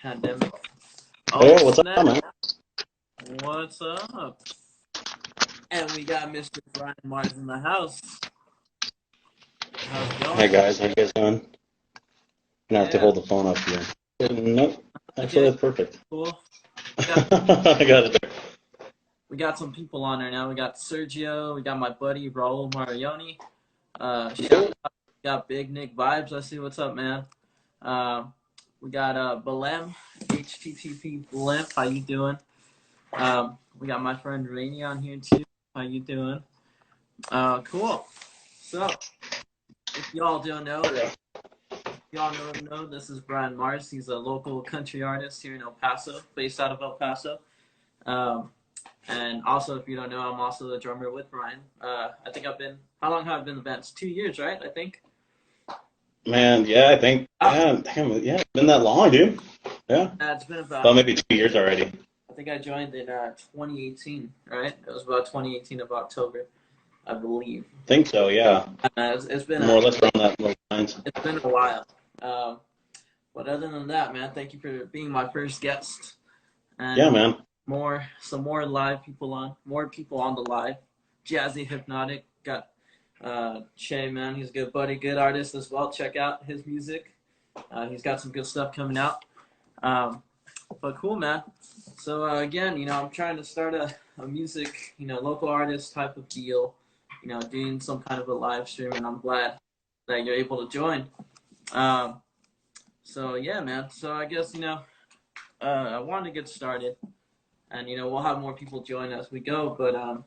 pandemic. Oh, Hey, what's up, snap. man? What's up? And we got Mr. Brian Mars in the house. How's it Hey going? guys, how you guys doing? Gonna have to Yeah, hold the phone up here. Nope, actually okay, that's perfect. cool. We got I got it there. we got some people on there now. We got Sergio, we got my buddy Raul Marioni. Shout Cool. out, we got Big Nick Vibes. I see what's up, man. We got Belem, HTTP Belem. How you doing? We got my friend Rainey on here too. How you doing? Cool. So, if y'all don't know, this is Brian Mars. He's a local country artist here in El Paso, based out of El Paso. Um, and also, if you don't know, I'm also the drummer with Brian. I think how long have I been in the band? It's 2 years, right? I think. Man, yeah, I think, Oh, yeah, damn, yeah, it's been that long, dude. Yeah, it's been about, about maybe 2 years already. I think I joined in 2018, right? It was about 2018 of October, I believe. Think so, yeah, It's been more or less around that those lines. it's been a while. Um, but other than that, man, thank you for being my first guest. Yeah, And man. some more live people on, more people on the live. Jazzy Hypnotic got Shay, man, he's a good buddy, good artist as well. Check out his music. He's got some good stuff coming out. Um, but cool, man. So again, I'm trying to start a music, local artist type of deal. Doing some kind of a live stream, and I'm glad that you're able to join. Um, so yeah, man. So I guess I want to get started, and we'll have more people join as we go. But All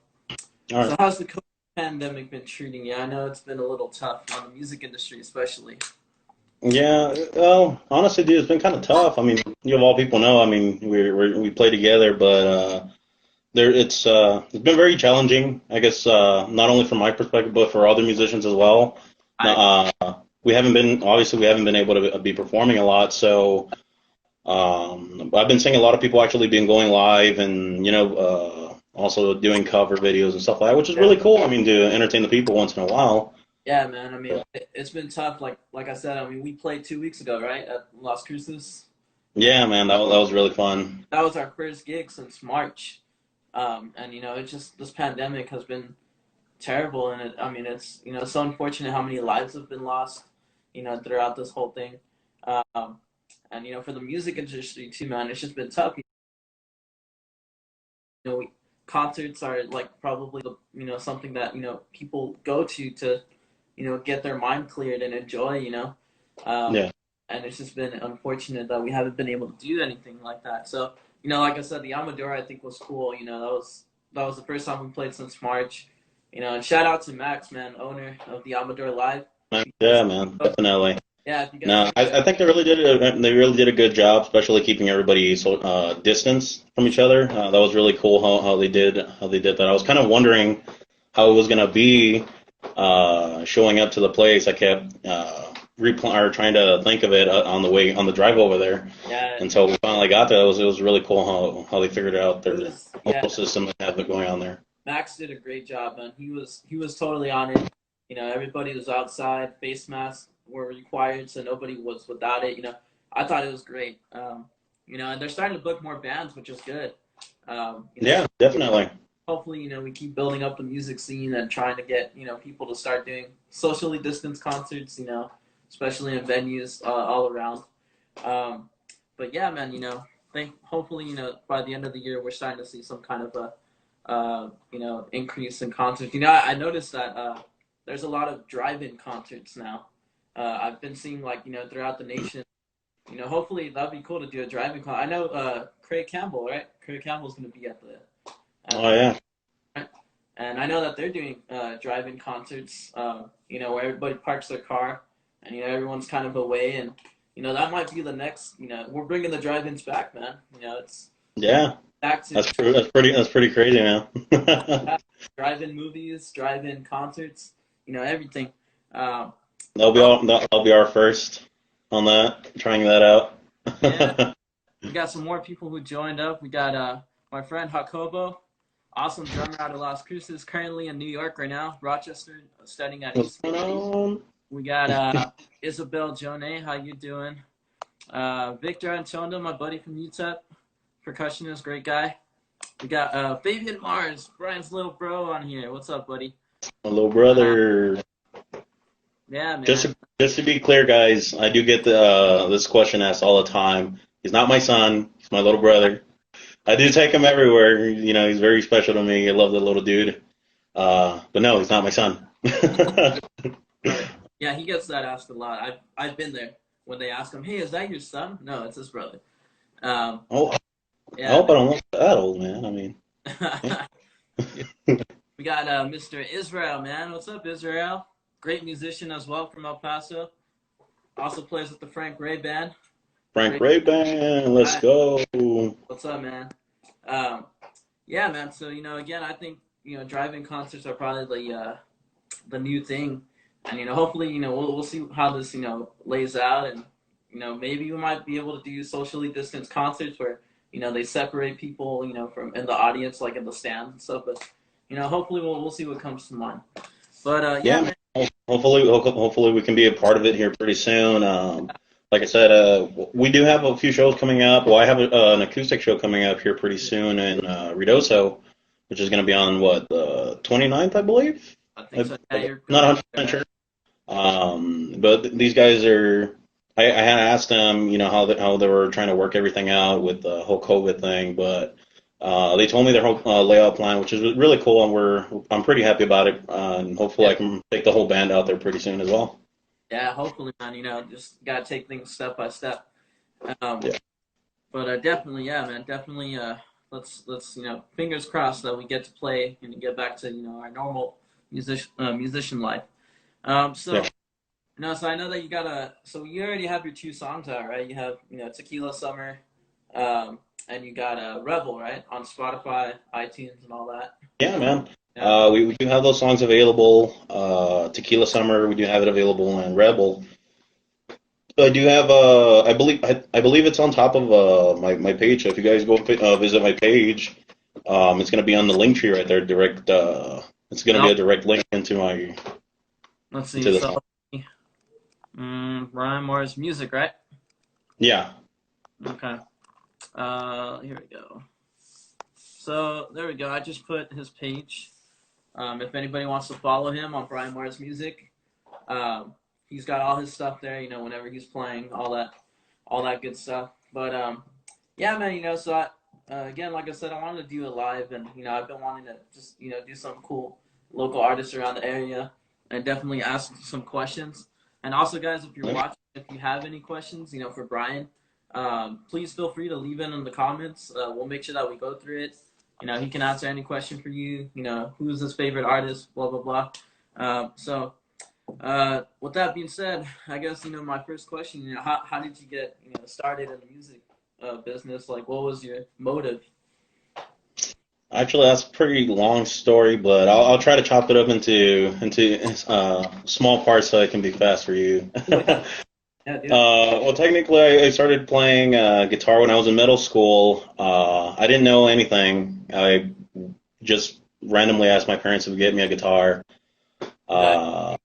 so right. how's the COVID pandemic been treating you? I know it's been a little tough on the music industry, especially. Yeah, well, honestly, dude, it's been kind of tough. I mean, you of all people know, I mean, we play together, but it's been very challenging, I guess, not only from my perspective, but for other musicians as well. I Uh, we haven't been able to be performing a lot, so I've been seeing a lot of people actually been going live and, also doing cover videos and stuff like that, which is yeah, really cool. I mean, to entertain the people once in a while. yeah, man. I mean, it's been tough. Like I said, I mean, we played 2 weeks ago, right, at Las Cruces. And Yeah, man, that was really fun. that was our first gig since March. And it's just this pandemic has been terrible, and I mean, it's so unfortunate how many lives have been lost, throughout this whole thing. Um, and for the music industry too, man, it's just been tough. Concerts are like probably the something that people go to get their mind cleared and enjoy. Um, Yeah. and it's just been unfortunate that we haven't been able to do anything like that. So like I said, the Amador I think was cool. That was the first time we played since March. And shout out to Max, man, owner of the Amador Live. If you guys, Yeah, man, definitely. yeah, if you guys No, ever I think they really did a good job, especially keeping everybody distance from each other. That was really cool how they did that. I was kind of wondering how it was gonna be showing up to the place. I kept or trying to think of it on the drive over there yeah, until we finally got there. It was really cool how they figured out it their was yeah. whole system they have going on there. Max did a great job, man. He was totally on it. Everybody was outside. Face masks were required, so nobody was without it. I thought it was great. And they're starting to book more bands, which is good. Yeah, definitely. Hopefully, we keep building up the music scene and trying to get people to start doing socially distanced concerts. Especially in venues all around. Um, but yeah, man. Think hopefully by the end of the year we're starting to see some kind of a increase in concerts. I noticed that there's a lot of drive-in concerts now. I've been seeing like throughout the nation. Hopefully that'd be cool to do a drive-in concert. I know Craig Campbell, right? Craig Campbell's going to be at Oh the yeah, and I know that they're doing drive-in concerts. Where everybody parks their car and everyone's kind of away, and that might be the next. We're bringing the drive-ins back, man. It's yeah. back to That's true. That's pretty crazy, man. drive-in movies, drive-in concerts, everything. Um, That'll be our first on that, trying that yeah, out. we got some more people who joined up. We got my friend Jacobo, awesome drummer out of Las Cruces, currently in New York right now, Rochester, studying at What's going UCLA. on? We got Isabel Jonet, how you doing? Victor Antondo, my buddy from UTEP, percussionist, great guy. We got Fabian Mars, Brian's little bro on here. What's up, buddy? My little Uh, brother. yeah, Just man. just to be clear, guys, I do get this question asked all the time. He's not my son. He's my little brother. I do take him everywhere. You know, he's very special to me. I love the little dude. But no, he's not my son. Yeah, he gets that asked a lot. I've been there when they ask him, "Hey, is that your son?" No, it's his brother. Um, Oh, I yeah, hope I don't look that old, man. I mean, man. We got Mr. Israel, man. What's up, Israel? Great musician as well from El Paso. Also plays with the Frank Ray Band. Frank Great Ray Band, let's guy. go. What's up, man? Um, yeah, man. So again, I think driving concerts are probably the new thing, and hopefully, we'll see how this lays out, and maybe we might be able to do socially distanced concerts where they separate people from in the audience, like in the stands and stuff. But hopefully we'll see what comes to mind. But yeah, Yeah, man. hopefully we can be a part of it here pretty soon. Like I said, we do have a few shows coming up. Well, I have an acoustic show coming up here pretty soon in Ruidoso, which is going to be on what, the 29th, I believe. I think so. Yeah, you're Not coming up 100% there. sure. But these guys are. I had asked them, how they were trying to work everything out with the whole COVID thing, but they told me their whole layout plan, which is really cool, and I'm pretty happy about it. And hopefully, Yeah, I can take the whole band out there pretty soon as well. yeah. Hopefully, man. Just gotta take things step by step. Um, Yeah, but definitely, yeah, man. Definitely. Let's fingers crossed that we get to play and get back to our normal musician life. yeah. So so I know that you got so you already have your two songs out, right? You have Tequila Summer, and you got Rebel, right, on Spotify, iTunes, and all that. Yeah, man. Yeah. We do have those songs available. Tequila Summer, we do have it available, and Rebel. I do have. I believe it's on top of my page. So if you guys go visit my page, it's gonna be on the link tree right there. Direct. It's gonna be No, a direct link into my let's see. into the So, song. Brian Moore's music, right? Yeah. Okay. Here we go. So there we go. I just put his page. If anybody wants to follow him on Brian Moore's music, he's got all his stuff there. Whenever he's playing, all that good stuff. But yeah, man. So again, like I said, I wanted to do it live, and I've been wanting to just do some cool local artists around the area, and definitely ask some questions. And also, guys, if you're watching, if you have any questions, for Brian, please feel free to leave it in the comments. We'll make sure that we go through it. He can answer any question for you. Who's his favorite artist? Blah blah blah. So with that being said, I guess my first question. How did you get started in the music business? Like, what was your motive? Actually, that's a pretty long story, but I'll try to chop it up into small parts so it can be fast for you. Yeah, dude. Well, technically, I started playing guitar when I was in middle school. I didn't know anything. I just randomly asked my parents to get me a guitar. Okay. Uh,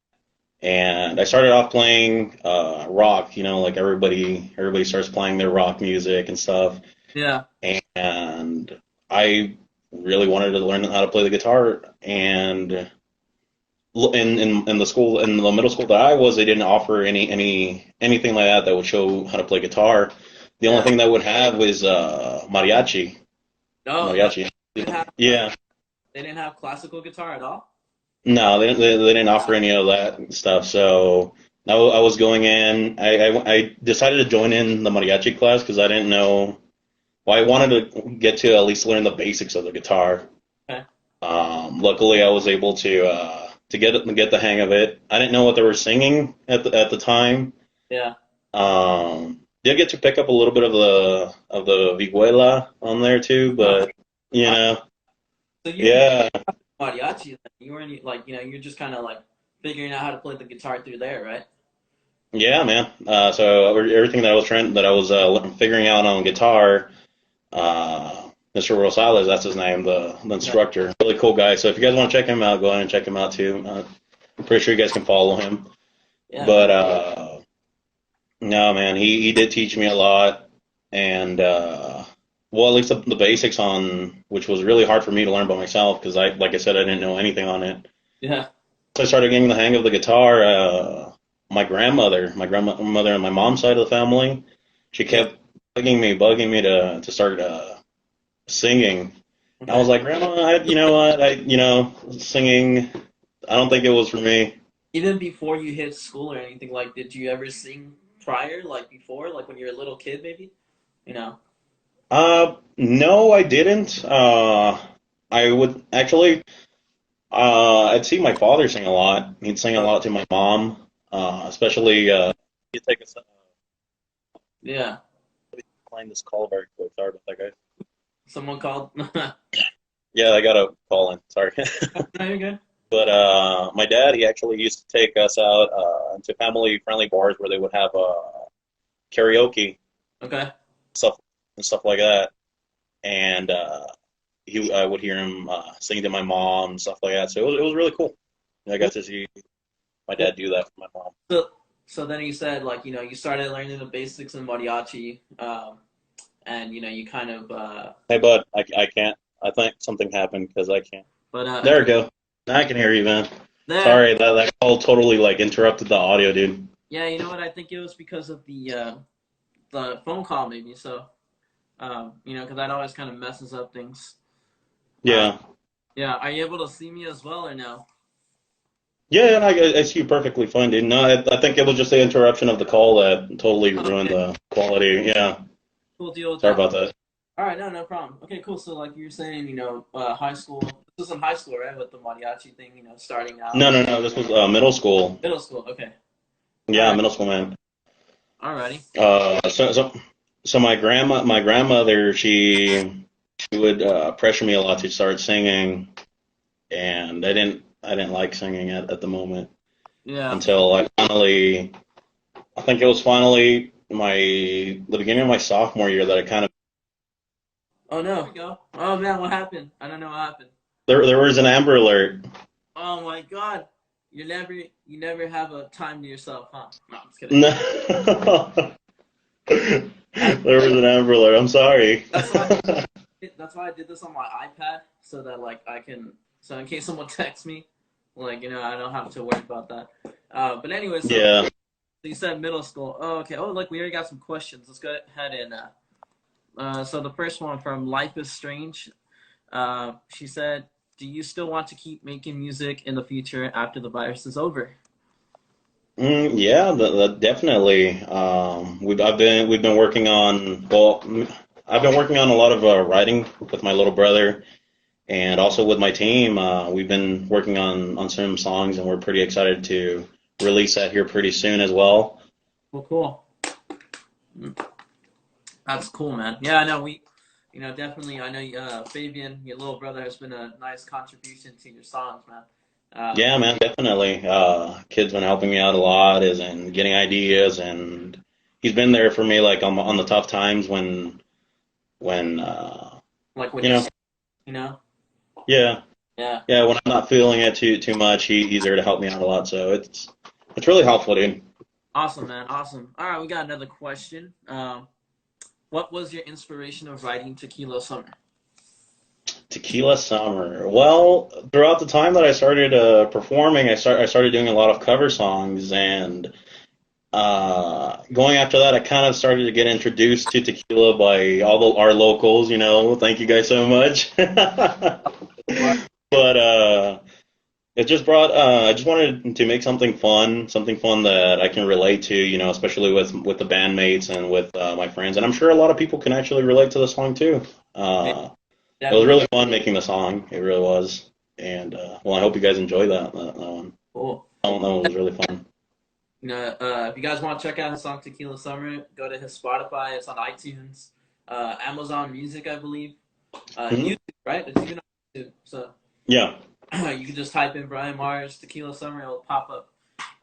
and I started off playing rock, like everybody starts playing their rock music and stuff. Yeah. And I really wanted to learn how to play the guitar. And in the school, in the middle school that I was, they didn't offer anything like that would show how to play guitar. The only Yeah. thing that would have was mariachi. No, no. Mariachi. They didn't have Yeah. they didn't have classical guitar at all. No, they didn't offer Wow. any of that stuff. So I was going in. I decided to join in the mariachi class because I didn't know. Well, I wanted to get to at least learn the basics of the guitar. Okay. Luckily, I was able to get the hang of it. I didn't know what they were singing at the time. Yeah. Did get to pick up a little bit of the vihuela on there too, but you Wow. know, So you yeah, mariachi. Then. You weren't like you're just kind of like figuring out how to play the guitar through there, right? yeah, man. So everything that I was figuring out on guitar, Mr. Rosales, that's his name, the Okay. instructor, really cool guy. So if you guys want to check him out, go ahead and check him out too. I'm pretty sure you guys can follow him. Yeah, man. But No, man, he did teach me a lot, and well, at least the basics on which was really hard for me to learn by myself because like I said, I didn't know anything on it. Yeah. So I started getting the hang of the guitar. My grandmother on my mom's side of the family, she Yeah. kept bugging me to start singing. I was Okay. like, Grandma, you know what, singing. I don't think it was for me. Even before you hit school or anything, like, did you ever sing prior, like before, like when you were a little kid, maybe? You know. No, I didn't. I would actually. I'd see my father sing a lot. He'd sing a Oh, lot to my mom, especially. He'd take us. yeah. Decline this call very quick. Sorry about that, guys. Someone called. No, Yeah, I got a call in. Sorry. you're good. But my dad, he actually used to take us out to family-friendly bars where they would have karaoke Okay. stuff and stuff like that. And I would hear him sing to my mom and stuff like that. So it was really cool. And I got Cool. to see my Cool. dad do that for my mom. So, so then you said, like, you started learning the basics in mariachi, and you kind of, Hey, bud, I can't. I think something happened because I can't. but There we go. Now I can hear you, man. there. Sorry, that call totally like interrupted the audio, dude. Yeah, you know what? I think it was because of the phone call, maybe. So, because that always kind of messes up things. Uh, Yeah. yeah. Are you able to see me as well or no? Yeah, and I see you perfectly fine, dude. No, I think it was just the interruption of the call that totally ruined Okay. the quality. Yeah, Cool deal with sorry that. about that. All right, no problem. Okay, cool. So, like you were saying, high school. This was in high school, right? With the mariachi thing, starting out. No. This was middle school. Middle school. Okay. All Yeah, right. middle school, man. Alrighty. So my grandmother, she would pressure me a lot to start singing, and I didn't like singing at the moment Yeah. until I think it was finally the beginning of my sophomore year that I kind of Oh no. There we go. Oh man, what happened? I don't know what happened. there was an Amber Alert. Oh my god. You never have a time to yourself, huh? No, I'm just kidding. No. That's There was an Amber Alert. I'm sorry. that's why that's why I did this on my iPad so that like I can so in case someone texts me, like I don't have to worry about that. But anyway, so Yeah. you said middle school. Oh, okay. Oh, look, we already got some questions. Let's go ahead and so the first one from Life is Strange. She said, "Do you still want to keep making music in the future after the virus is over?" Yeah, definitely. We've been working on I've been working on a lot of writing with my little brother and also with my team. We've been working on some songs and we're pretty excited to release that here pretty soon as well. Well, cool. That's cool, man. Yeah, I know definitely. I know Fabian, your little brother, has been a nice contribution to your songs, man. Yeah, man, definitely. Kid's been helping me out a lot, is in getting ideas, and he's been there for me like on the tough times when like when you you're, know, you know, yeah, yeah. yeah, when I'm not feeling it too much, he's there to help me out a lot. So it's really helpful, dude. Awesome, man. Awesome. All right, we got another question. What was your inspiration of writing Tequila Summer? Tequila Summer. Well, throughout the time that I started performing, I started doing a lot of cover songs, and going after that, I kind of started to get introduced to tequila by our locals. Thank you guys so much. But it just brought. I just wanted to make something fun that I can relate to. Especially with the bandmates and with my friends, and I'm sure a lot of people can actually relate to the song too. Yeah, It was definitely really fun making the song. It really was. And well, I hope you guys enjoy that one. cool. That one was really fun. If you guys want to check out his song Tequila Summer, go to his Spotify. It's on iTunes, Amazon Music, I believe. Hmm. YouTube, right? It's even on YouTube. So Yeah. you can just type in Brian Mars Tequila Summer, it'll pop up.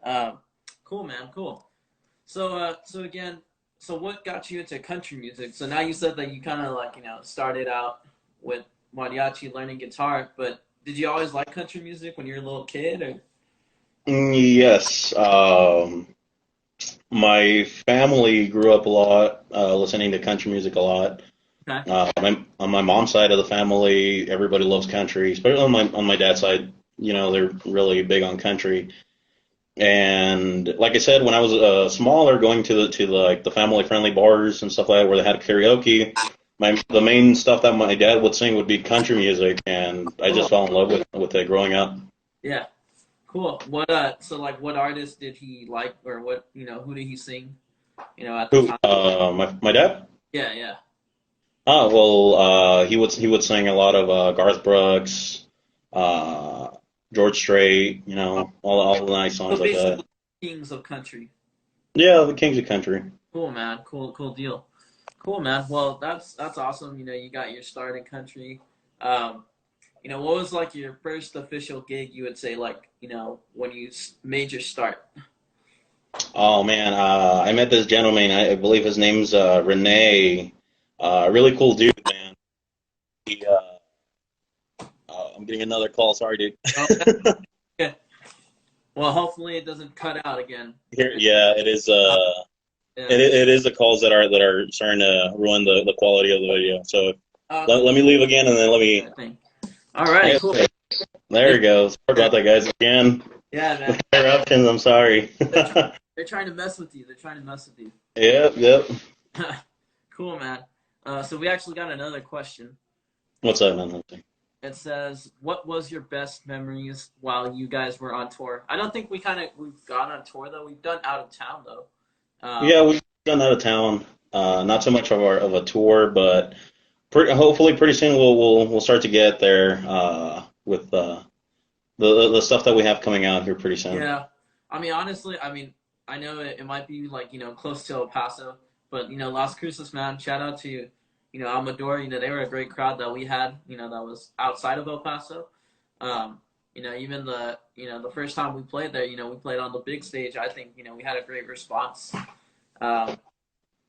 Um, cool, man. Cool. So again, so what got you into country music? So now you said that you kind of like started out with mariachi, learning guitar, but did you always like country music when you were a little kid, or? Yes. my family grew up a lot, listening to country music a lot. Okay. On my mom's side of the family, everybody loves country, especially on my dad's side. They're really big on country. And like I said, when I was smaller, going to like the family friendly bars and stuff like that, where they had karaoke, the main stuff that my dad would sing would be country music, and I just Cool. fell in love with it growing up. Yeah. Cool. So like what artist did he like, or what, who did he sing, at the Who? time? My dad? Yeah, yeah. Oh well, he would sing a lot of Garth Brooks, uh, George Strait, all the nice So songs like that. basically Kings of Country. Yeah, the Kings of Country. Cool, man. Cool deal. Cool, man. Well, that's awesome. You got your start in country. Um, what was like your first official gig? You would say, like, when you made your start. Oh man, I met this gentleman. I believe his name's Renee. Really cool dude, man. I'm getting another call. Sorry, dude. Okay. Okay. Well, hopefully it doesn't cut out again. Here, yeah, it is. Yeah. It is the calls that are starting to ruin the quality of the video. So Okay. let me leave again, and then let me. I think. All right. Cool. There we go. Sorry about that, guys. Again, Yeah, man. interruptions. I'm sorry. They're trying to mess with you. They're trying to mess with you. Yep, yep. Cool, man. So we actually got another question. What's up, man? It says, "What was your best memories while you guys were on tour?" I don't think we've gone on tour though. We've done out of town though. Yeah, we've done out of town. Not so much of a tour, but hopefully pretty soon we'll start to get there with the stuff that we have coming out here pretty soon. Yeah. I mean, honestly, I know it might be like, close to El Paso, but, Las Cruces, man, shout out to, Amador. They were a great crowd that we had, that was outside of El Paso. Even the first time we played there, we played on the big stage. I think, we had a great response. Um,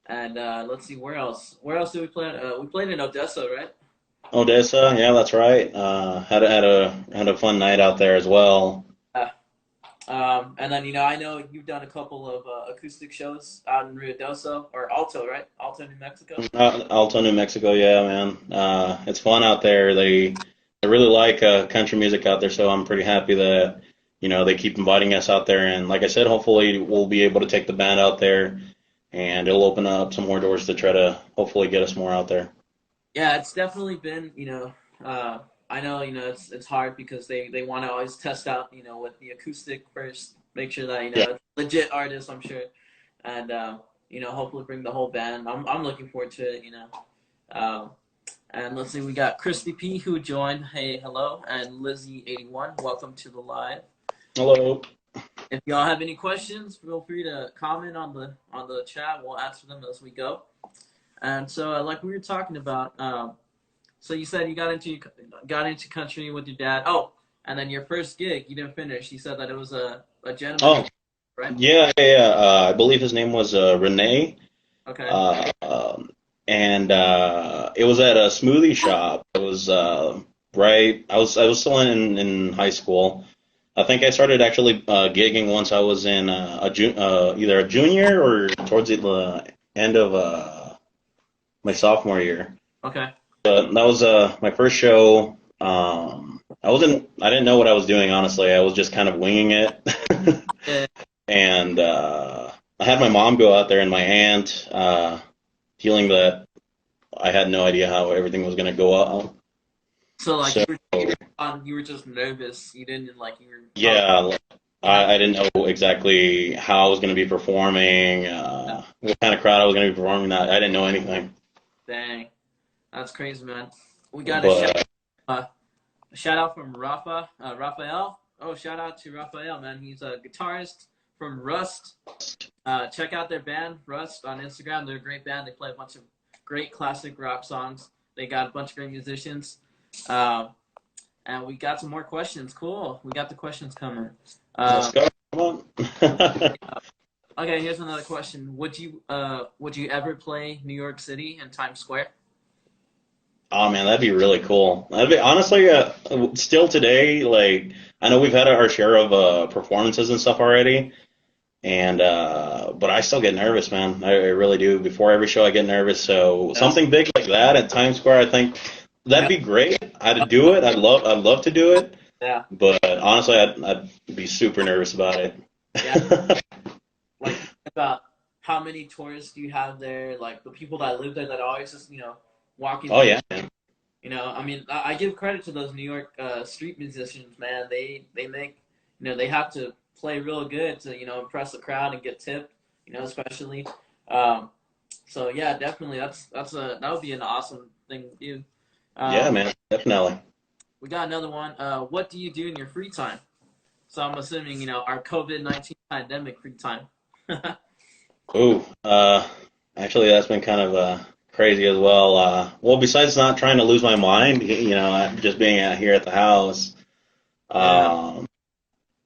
and let's see, where else? Where else did we play? We played in Odessa, right? Odessa, yeah, that's right. Had a fun night out there as well. Uh, and then, I know you've done a couple of acoustic shows out in Ruidoso, or Alto, right? Alto, New Mexico. Alto, New Mexico, yeah, man. It's fun out there. They really like country music out there, so I'm pretty happy that they keep inviting us out there. And like I said, hopefully we'll be able to take the band out there, and it'll open up some more doors to try to hopefully get us more out there. Yeah, it's definitely been, I know, it's hard because they want to always test out, with the acoustic first, make sure that, Yeah. it's legit artists, I'm sure. And, hopefully bring the whole band. I'm looking forward to it, Um, and let's see, we got Christy P who joined. Hey, hello. And Lizzie81, welcome to the live. Hello. If y'all have any questions, feel free to comment on the chat. We'll answer them as we go. And so, like we were talking about, so you said you got into country with your dad. Oh, and then your first gig, you didn't finish. You said that it was a gentleman, Oh, right? yeah. I believe his name was Renee. Okay. And it was at a smoothie shop. It was right. I was still in high school. I think I started actually gigging once I was in either a junior or towards the end of my sophomore year. Okay. But that was my first show. I didn't know what I was doing, honestly. I was just kind of winging it. Yeah. And I had my mom go out there and my aunt, feeling that I had no idea how everything was going to go out. So like So you were just nervous. You didn't like you were. yeah, Yeah. I didn't know exactly how I was going to be performing, what kind of crowd I was going to be performing. That I didn't know anything. Dang, that's crazy, man. We got But a shout out from Raphael. Oh, shout out to Raphael, man. He's a guitarist from Rust. Check out their band, Rust, on Instagram. They're a great band. They play a bunch of great classic rock songs. They got a bunch of great musicians. And we got some more questions. Cool. We got the questions coming. let's go. Come on. Okay, here's another question. Would you ever play New York City in Times Square? Oh man, that'd be really cool. That'd be honestly, still today. Like I know we've had our share of performances and stuff already, And but I still get nervous, man. I really do. Before every show, I get nervous. So Yeah. something big like that at Times Square, I think that'd Yeah. be great. I'd do it. I'd love to do it. Yeah. But honestly, I'd be super nervous about Yeah. it. Like about how many tourists do you have there? Like the people that live there that are always just walking Oh through. yeah, man. I mean, I give credit to those New York street musicians, man. They make they have to play real good to impress the crowd and get tipped. Especially. Um, so yeah, definitely that would be an awesome thing to do. Yeah, Um, man. Definitely. we got another one. What do you do in your free time? So I'm assuming our COVID-19 pandemic free time. Ooh, actually, that's been kind of crazy as well. Well, besides not trying to lose my mind, just being out here at the house, Yeah. um,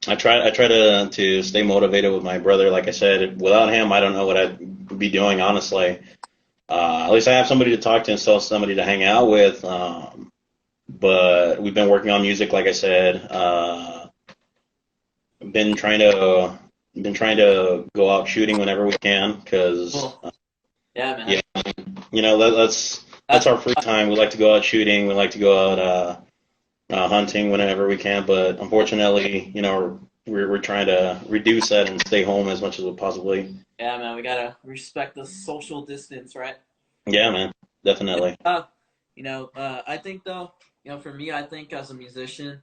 I try to stay motivated with my brother. Like I said, without him, I don't know what I'd be doing, honestly. At least I have somebody to talk to and still somebody to hang out with. But we've been working on music, like I said. Been trying to been trying to go out shooting whenever we can, because Cool. Yeah, man. yeah, that's That's our free time. We like to go out shooting. We like to go out hunting whenever we can. But unfortunately, we're trying to reduce that and stay home as much as we possibly. yeah, man. We gotta respect the social distance, right? Yeah, man, definitely. Uh, I think though, for me, I think as a musician,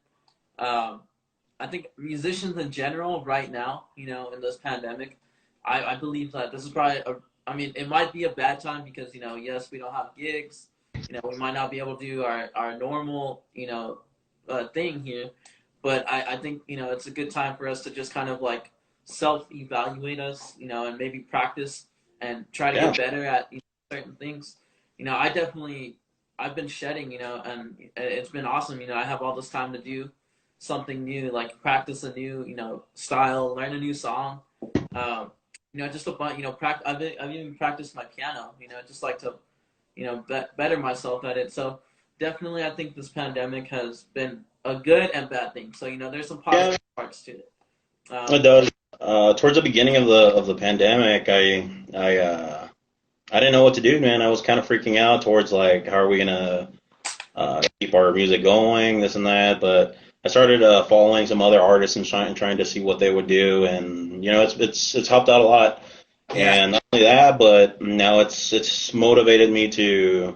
um, I think musicians in general right now, in this pandemic, I believe that this is probably I mean, it might be a bad time because, yes, we don't have gigs. We might not be able to do our normal, thing here. But I think, it's a good time for us to just kind of like self-evaluate us, and maybe practice and try to Yeah, get better at certain things. I've been shedding, and it's been awesome. I have all this time to do something new, like practice a new, style, learn a new song. Just a bunch, I've even practiced my piano, just like to, better myself at it. So definitely, I think this pandemic has been a good and bad thing. So, there's some yeah, positive parts to it. it Um, does. Towards the beginning of the pandemic, I didn't know what to do, man. I was kind of freaking out towards like how are we gonna keep our music going, this and that. But I started following some other artists and trying to see what they would do, and it's helped out a lot. yeah, And not only that, but now it's motivated me to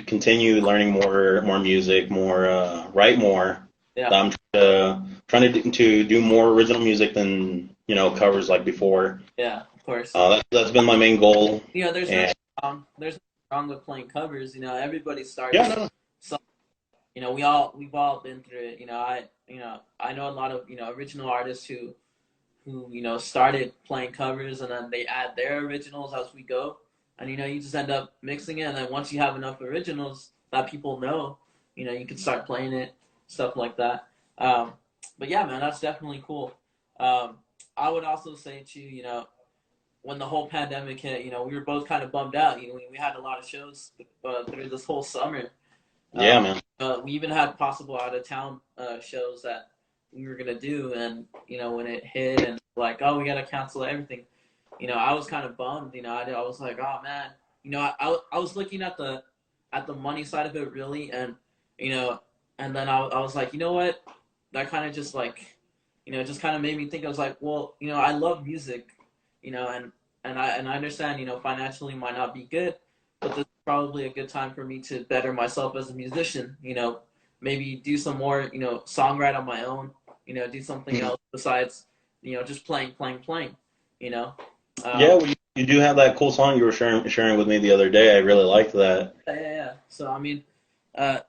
continue learning more music, more write more. yeah, I'm trying to do more original music than covers like before. yeah, of course. That's been my main goal. There's nothing And wrong. There's nothing wrong with playing covers. Everybody yeah, starts. no, Some, we've all been through it. I know a lot of original artists who started playing covers and then they add their originals as we go, and you just end up mixing it, and then once you have enough originals that people know, you can start playing it, stuff like that. um, but yeah, man, that's definitely cool. um, I would also say too, when the whole pandemic hit, we were both kind of bummed out. We had a lot of shows through this whole summer. yeah, man. We even had possible out of town shows that we were gonna do, and when it hit and like, oh, we gotta cancel everything. I was kind of bummed. I was like, oh man. I was looking at the money side of it really, and you know, and then I was like, you know what? That kind of just like, just kind of made me think. I was like, well, I love music, and I understand, financially might not be good, but this is probably a good time for me to better myself as a musician. Maybe do some more, songwrite on my own. Do something else besides, just playing. You know. Yeah, Um, well, you do have that cool song you were sharing with me the other day. I really liked that. yeah. So I mean,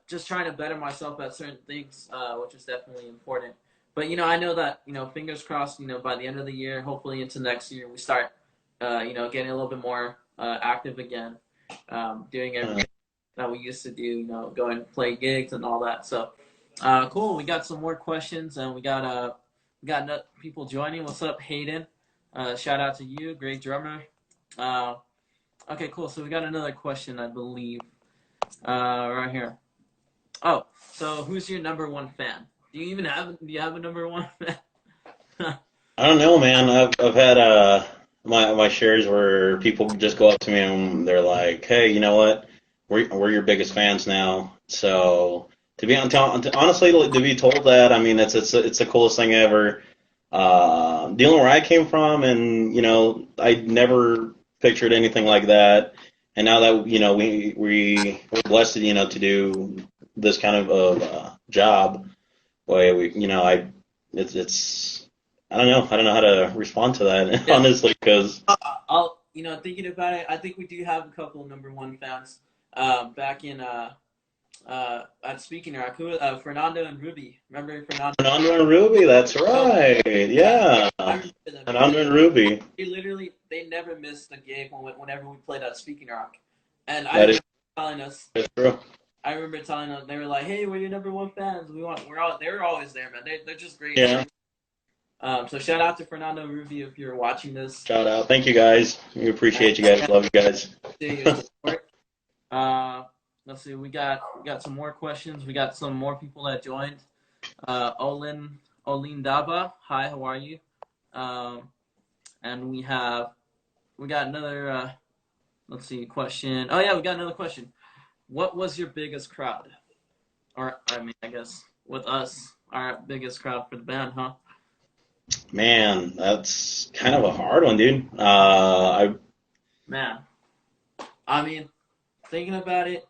just trying to better myself at certain things, which is definitely important. But I know that fingers crossed. By the end of the year, hopefully into next year, we start, getting a little bit more active again, doing Uh, everything that we used to do. Going to play gigs and all that. So, cool. We got some more questions, and we got people joining. What's up, Hayden? Shout out to you, great drummer. Uh, okay, cool. So we got another question, I believe, right here. Oh, so who's your number one fan? Do you have a number one fan? I don't know, man. I've had my shares where people just go up to me and they're like, "Hey, you know what? We're your biggest fans now." So honestly, to be told that, I mean, it's the coolest thing ever. Dealing where I came from, and I never pictured anything like that. And now that we're blessed, to do this kind of job, way I it's I don't know how to respond to that Yeah, honestly, because I'll thinking about it, I think we do have a couple of number one fans. Back in at Speaking Rock, Fernando and Ruby. Remember Fernando? Fernando and Ruby, that's So right, yeah, yeah, I remember them because Fernando and Ruby, they literally never missed a gig whenever we played at Speaking Rock, and that is, telling us. is true. I remember telling them they were like, "Hey, we're your number one fans. We're all." They were always there, man. They're just great. Yeah, So shout out to Fernando and Ruby if you're watching this. shout out, thank you guys, we appreciate you guys, love you guys. Your support. Uh, let's see. We got some more questions. We got some more people that joined. Olin Daba. Hi, how are you? Um, and we got another. Let's see, question. Oh yeah, we got another question. What was your biggest crowd? Or I mean, I guess with us, our biggest crowd for the band, huh? Man, that's kind of a hard one, dude. I Man, I mean, thinking about it,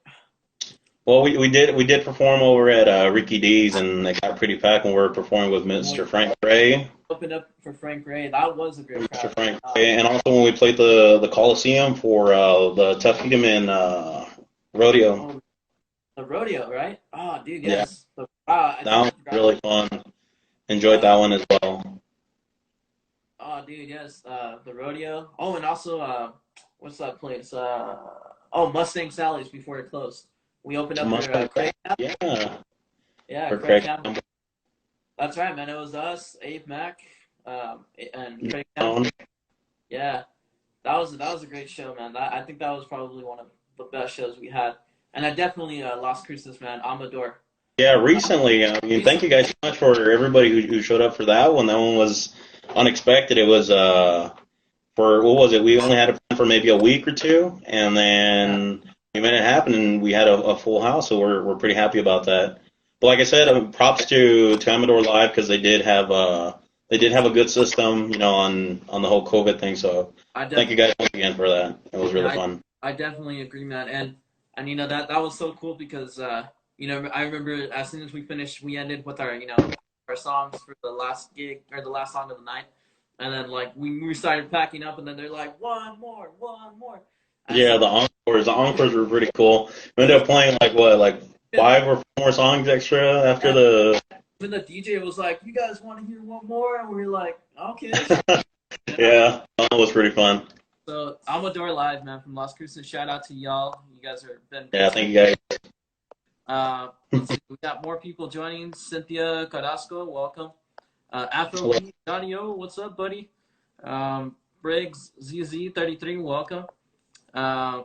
Well, we did perform over at Ricky D's, and it got pretty packed when we were performing with we Mr. Frank Ray. opened up for Frank Ray. That was a great Mr. crowd. Frank Ray, and also when we played the Coliseum for the Tough Hedeman rodeo. Oh, the rodeo, right? Oh, dude, Yeah, yes. Wow, I that think one I was forgot. really fun. Enjoyed Uh, that one as well. oh, dude, yes. The rodeo. Oh, and also, what's that place? Oh, Mustang Sally's before it closed. We opened up for Mustang, Craig. yeah, Yeah, for Craig Craig Campbell. That's right, man. It was us, Abe Mack, and Craig Campbell. Campbell. Yeah, that was a great show, man. I think that was probably one of the best shows we had. And I definitely Las Cruces, man. Amador. Yeah, recently. I mean, thank you Recently, guys so much for everybody who showed up for that one. That one was unexpected. It was for what was it? We only had it planned for maybe a week or two, and yeah, then we made it happen, and we had a full house. So we're pretty happy about that. But like I said, props to Amador Live because they did have a good system, on the whole COVID thing. So I thank you definitely, guys once again for that. It was yeah, really fun. I definitely agree, man. And that was so cool because I remember as soon as we finished, we ended with our songs for the last gig or the last song of the night, and then like we started packing up, and then they're like one more, and Yeah, so the encores were pretty cool. We ended up playing like what, like even, 5 or 4 more songs extra after and the. even the DJ was like, "You guys want to hear one more?" And we were like, "Okay, sure." Yeah. Yeah, that was pretty fun. So Amador Live, man, from Las Cruces. Shout out to y'all. You guys are been Yeah, great. thank you guys. Let's see. We got more people joining. Cynthia Carrasco, welcome. Afro Hello. P, Johnny O, what's up, buddy? Briggs ZZ33, welcome. Uh,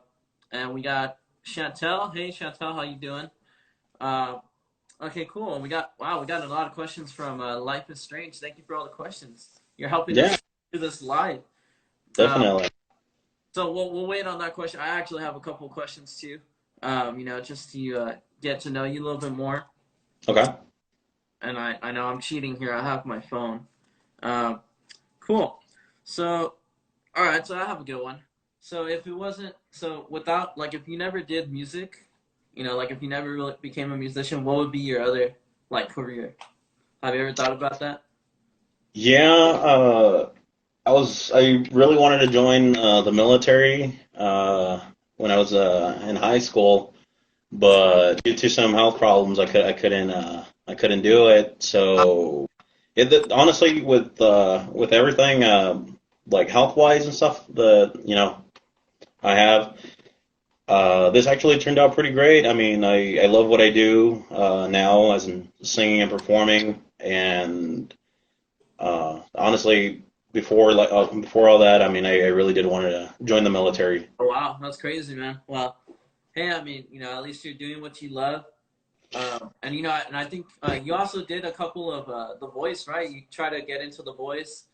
and we got Chantel. Hey, Chantel, how you doing? Uh, okay, cool. We got a lot of questions from Life is Strange. Thank you for all the questions. You're helping Yeah, us do this live. Uh, definitely. so we'll wait on that question. I actually have a couple of questions too. Just to get to know you a little bit more. Okay. And I know I'm cheating here. I have my phone. Uh, cool. So, all right. So I have a good one. So if it wasn't without like if you never did music, like if you never really became a musician, what would be your other like career? Have you ever thought about that? Yeah, I really wanted to join the military when I was in high school, but due to some health problems, I couldn't do it. So, honestly, with everything like health wise and stuff that I have, this actually turned out pretty great. I mean, I love what I do now as in singing and performing, and honestly, before all that, I mean, I really did want to join the military. Oh wow, that's crazy, man. Well, hey, I mean, at least you're doing what you love. And I think you also did a couple of The Voice, right? You try to get into The Voice.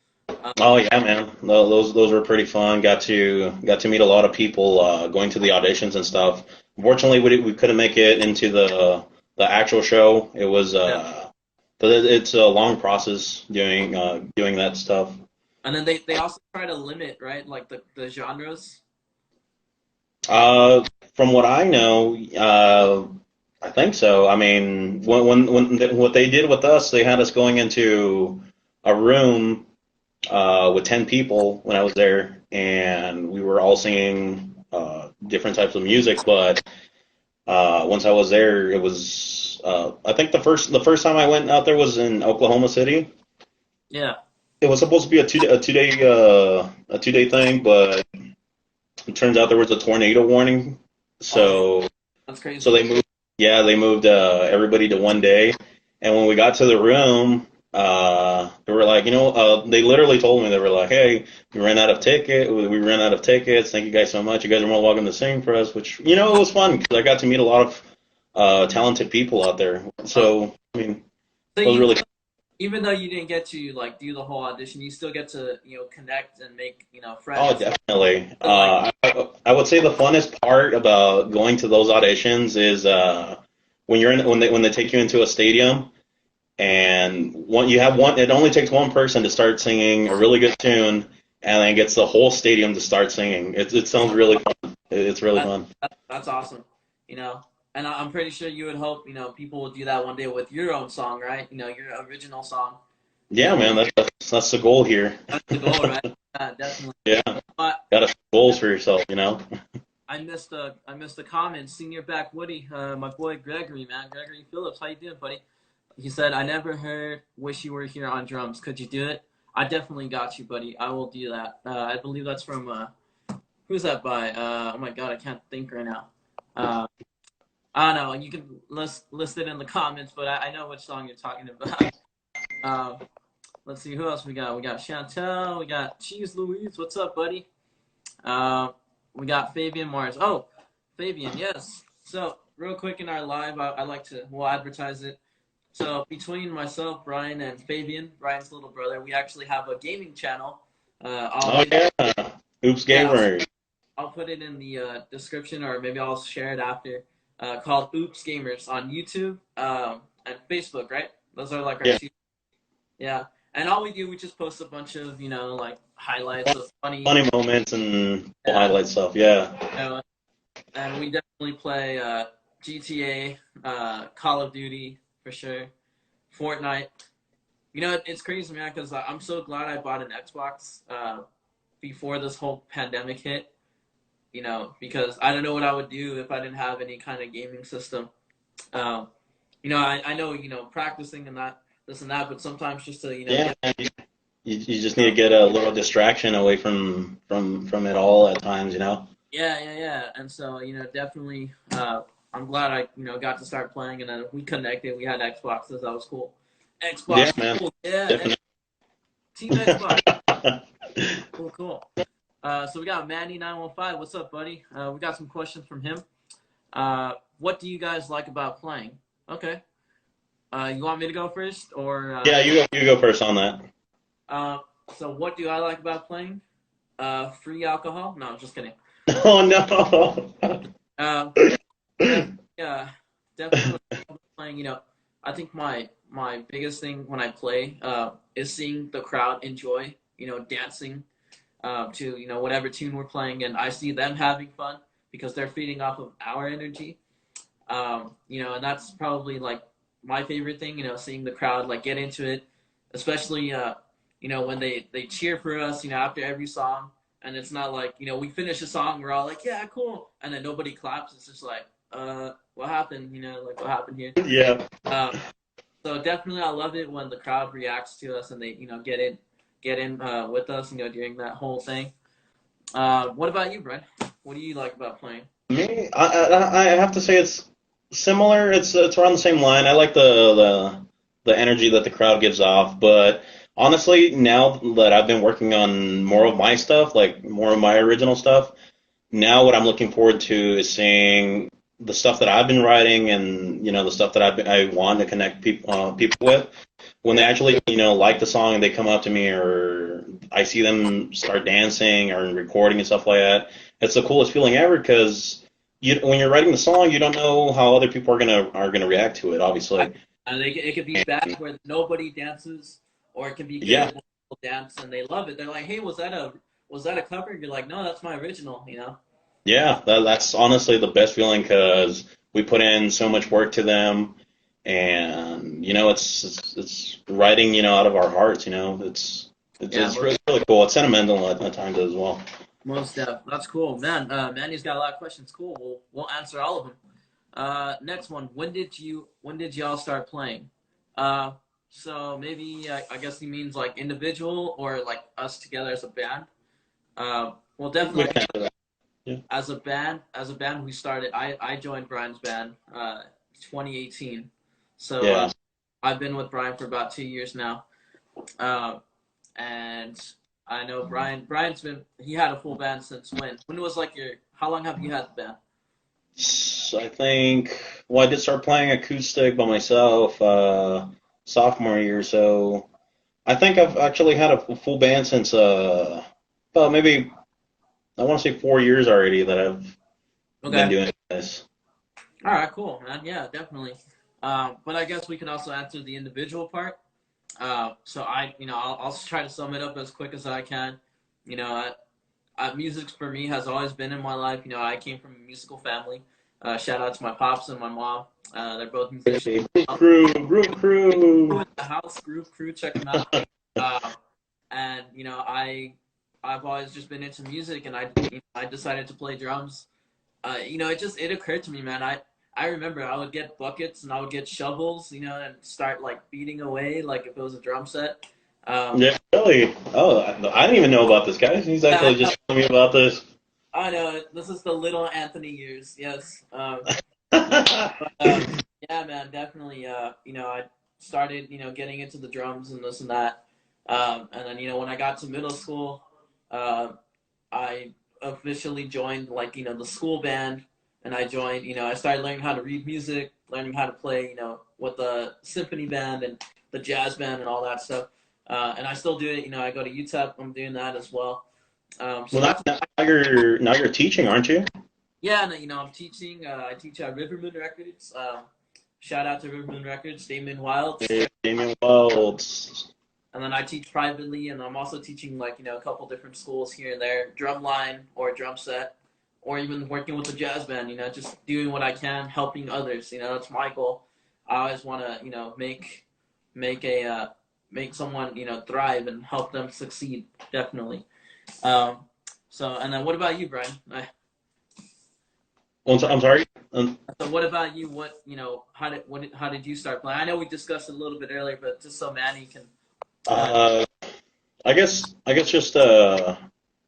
Uh, Oh yeah, man. Those were pretty fun. Got to meet a lot of people going to the auditions and stuff. Unfortunately, we couldn't make it into the actual show. It was yeah. but it's a long process doing that stuff. And then they also try to limit, right? Like the genres. Like, Uh, from what I know, I think so. I mean, what they did with us, they had us going into a room with 10 people when I was there, and we were all singing different types of music. But once I was there, it was I think the first time I went out there was in Oklahoma City. yeah. It was supposed to be a 2 day thing, but it turns out there was a tornado warning, Oh, so that's so crazy. they moved everybody to one day. And when we got to the room, they were like, they literally told me, they were like, hey, we ran out of tickets. Thank you guys so much. You guys are more welcome to sing for us, which, it was fun because I got to meet a lot of talented people out there. Oh, So, I mean, so it was you really. even though you didn't get to like do the whole audition, you still get to connect and make Oh, friends. definitely. So, like, I would say the funnest part about going to those auditions is when they take you into a stadium and you have one. It only takes one person to start singing a really good tune, and then gets the whole stadium to start singing. It sounds really fun. It's really that, fun. that's awesome. And I'm pretty sure you would hope people will do that one day with your own song, right? Your original song. Yeah, man. That's the goal here. That's the goal, right? Yeah, definitely. Yeah, But gotta set goals for yourself. I missed a comment. Senior back Woody, my boy Gregory, man, Gregory Phillips. How you doing, buddy? He said, "I never heard 'Wish You Were Here' on drums. Could you do it?" I definitely got you, buddy. I will do that. I believe that's from who's that by? Oh my God, I can't think right now. Uh, I don't know. You can list it in the comments, but I know which song you're talking about. Uh, let's see who else we got. We got Chantel. We got Cheese Louise. What's up, buddy? Uh, we got Fabian Mars. Oh, Fabian, yes. So real quick in our live, I like to we'll advertise it. So between myself, Brian, and Fabian, Brian's little brother, we actually have a gaming channel. I'll Oh hit yeah, Oops yeah, Gamer. I'll put it in the description, or maybe I'll share it after. Called Oops Gamers on YouTube and Facebook, right? Those are like our Yeah, two. Yeah, and all we do, we just post a bunch of like highlights of funny. funny moments and Yeah, highlight stuff. Yeah. you know, and we definitely play GTA, Call of Duty for sure, Fortnite. It's crazy, man, because I'm so glad I bought an Xbox before this whole pandemic hit. Because I don't know what I would do if I didn't have any kind of gaming system. Um, I know, practicing and that, this and that, but sometimes just to, Yeah, get, man, you just you need to know, get a little distraction away from it all at times. yeah, yeah, yeah. And so, definitely, I'm glad I, got to start playing, and then we connected. We had Xboxes. That was cool. Yeah, Xbox, man, cool. Yeah, definitely. Team Xbox. Cool, cool. So we got Manny915. What's up, buddy? We got some questions from him. What do you guys like about playing? Okay. You want me to go first, or Yeah, you go first on that. uh, so what do I like about playing? Free alcohol? No, I'm just kidding. Oh no. Um, definitely, definitely when I'm playing. I think my biggest thing when I play is seeing the crowd enjoy. Dancing to whatever tune we're playing, and I see them having fun because they're feeding off of our energy. And that's probably like my favorite thing. Seeing the crowd like get into it, especially when they cheer for us. After every song, and it's not like we finish a song, we're all like, yeah, cool, and then nobody claps. It's just like, what happened? Like what happened here? Yeah. Um, so definitely, I love it when the crowd reacts to us and they get in with us. During that whole thing. What about you, Brent? What do you like about playing? Me, I have to say it's similar. It's around the same line. I like the energy that the crowd gives off, but honestly, now that I've been working on more of my stuff, like more of my original stuff, now what I'm looking forward to is seeing the stuff that I've been writing and the stuff that I want to connect people with when they Yeah. actually like the song and they come up to me or I see them start dancing or recording and stuff like that. It's the coolest feeling ever because when you're writing the song, you don't know how other people are gonna react to it, obviously. It could be bad where nobody dances, or it can be good Yeah, where people dance and they love it. They're like, "Hey, was that a cover?" You're like, "No, that's my original." You know? yeah, that's honestly the best feeling because we put in so much work to them, and it's writing out of our hearts. Yeah, It's really cool. It's sentimental at times as well. most def. That's cool, man. Manny's got a lot of questions. Cool. We'll answer all of them. Next one. When did y'all start playing? Uh, so maybe I guess he means like individual or like us together as a band. Well, We definitely can do that. Yeah, as a band we started. I joined Brian's band 2018. So yeah. I've been with Brian for about 2 years now. Uh, and I know he had a full band since when? When was like how long have you had the band? I think, well, I did start playing acoustic by myself sophomore year, so I think I've actually had a full band since well, maybe I want to say 4 years already that I've been Okay. doing this. All right, cool, man. Yeah, definitely. But I guess we can also answer the individual part. So I'll try to sum it up as quick as I can. You know, music for me has always been in my life. You know, I came from a musical family. Shout out to my pops and my mom. They're both musicians. Groove Crew crew. in the house, Groove Crew, check them out. Um, and I've always just been into music, and I decided to play drums. It occurred to me, man. I remember I would get buckets and I would get shovels, and start like beating away like if it was a drum set. Um, Yeah, really. Oh, I didn't even know about this guy. He's yeah, actually just telling me about this. I know this is the little Anthony years. Yes. Yeah, But yeah, man, definitely. I started, getting into the drums and this and that. And then, when I got to middle school, uh, I officially joined like, the school band, and I started learning how to read music, learning how to play, with the symphony band and the jazz band and all that stuff. And I still do it. I go to UTEP. I'm doing that as well. So well, that's now you're teaching, aren't you? Yeah, and I'm teaching. I teach at Rivermoon Records. Shout out to Rivermoon Records, Damien Wilds. Hey, Damien Wells. And then I teach privately, and I'm also teaching like a couple different schools here and there, drumline or drum set, or even working with the jazz band. Just doing what I can, helping others. That's my goal. I always want to make a make someone thrive and help them succeed. Definitely. Um, and then what about you, Brian? Oh, I'm sorry. So what about you? How did you start playing? I know we discussed it a little bit earlier, but just so Manny can. Uh, Uh, I guess just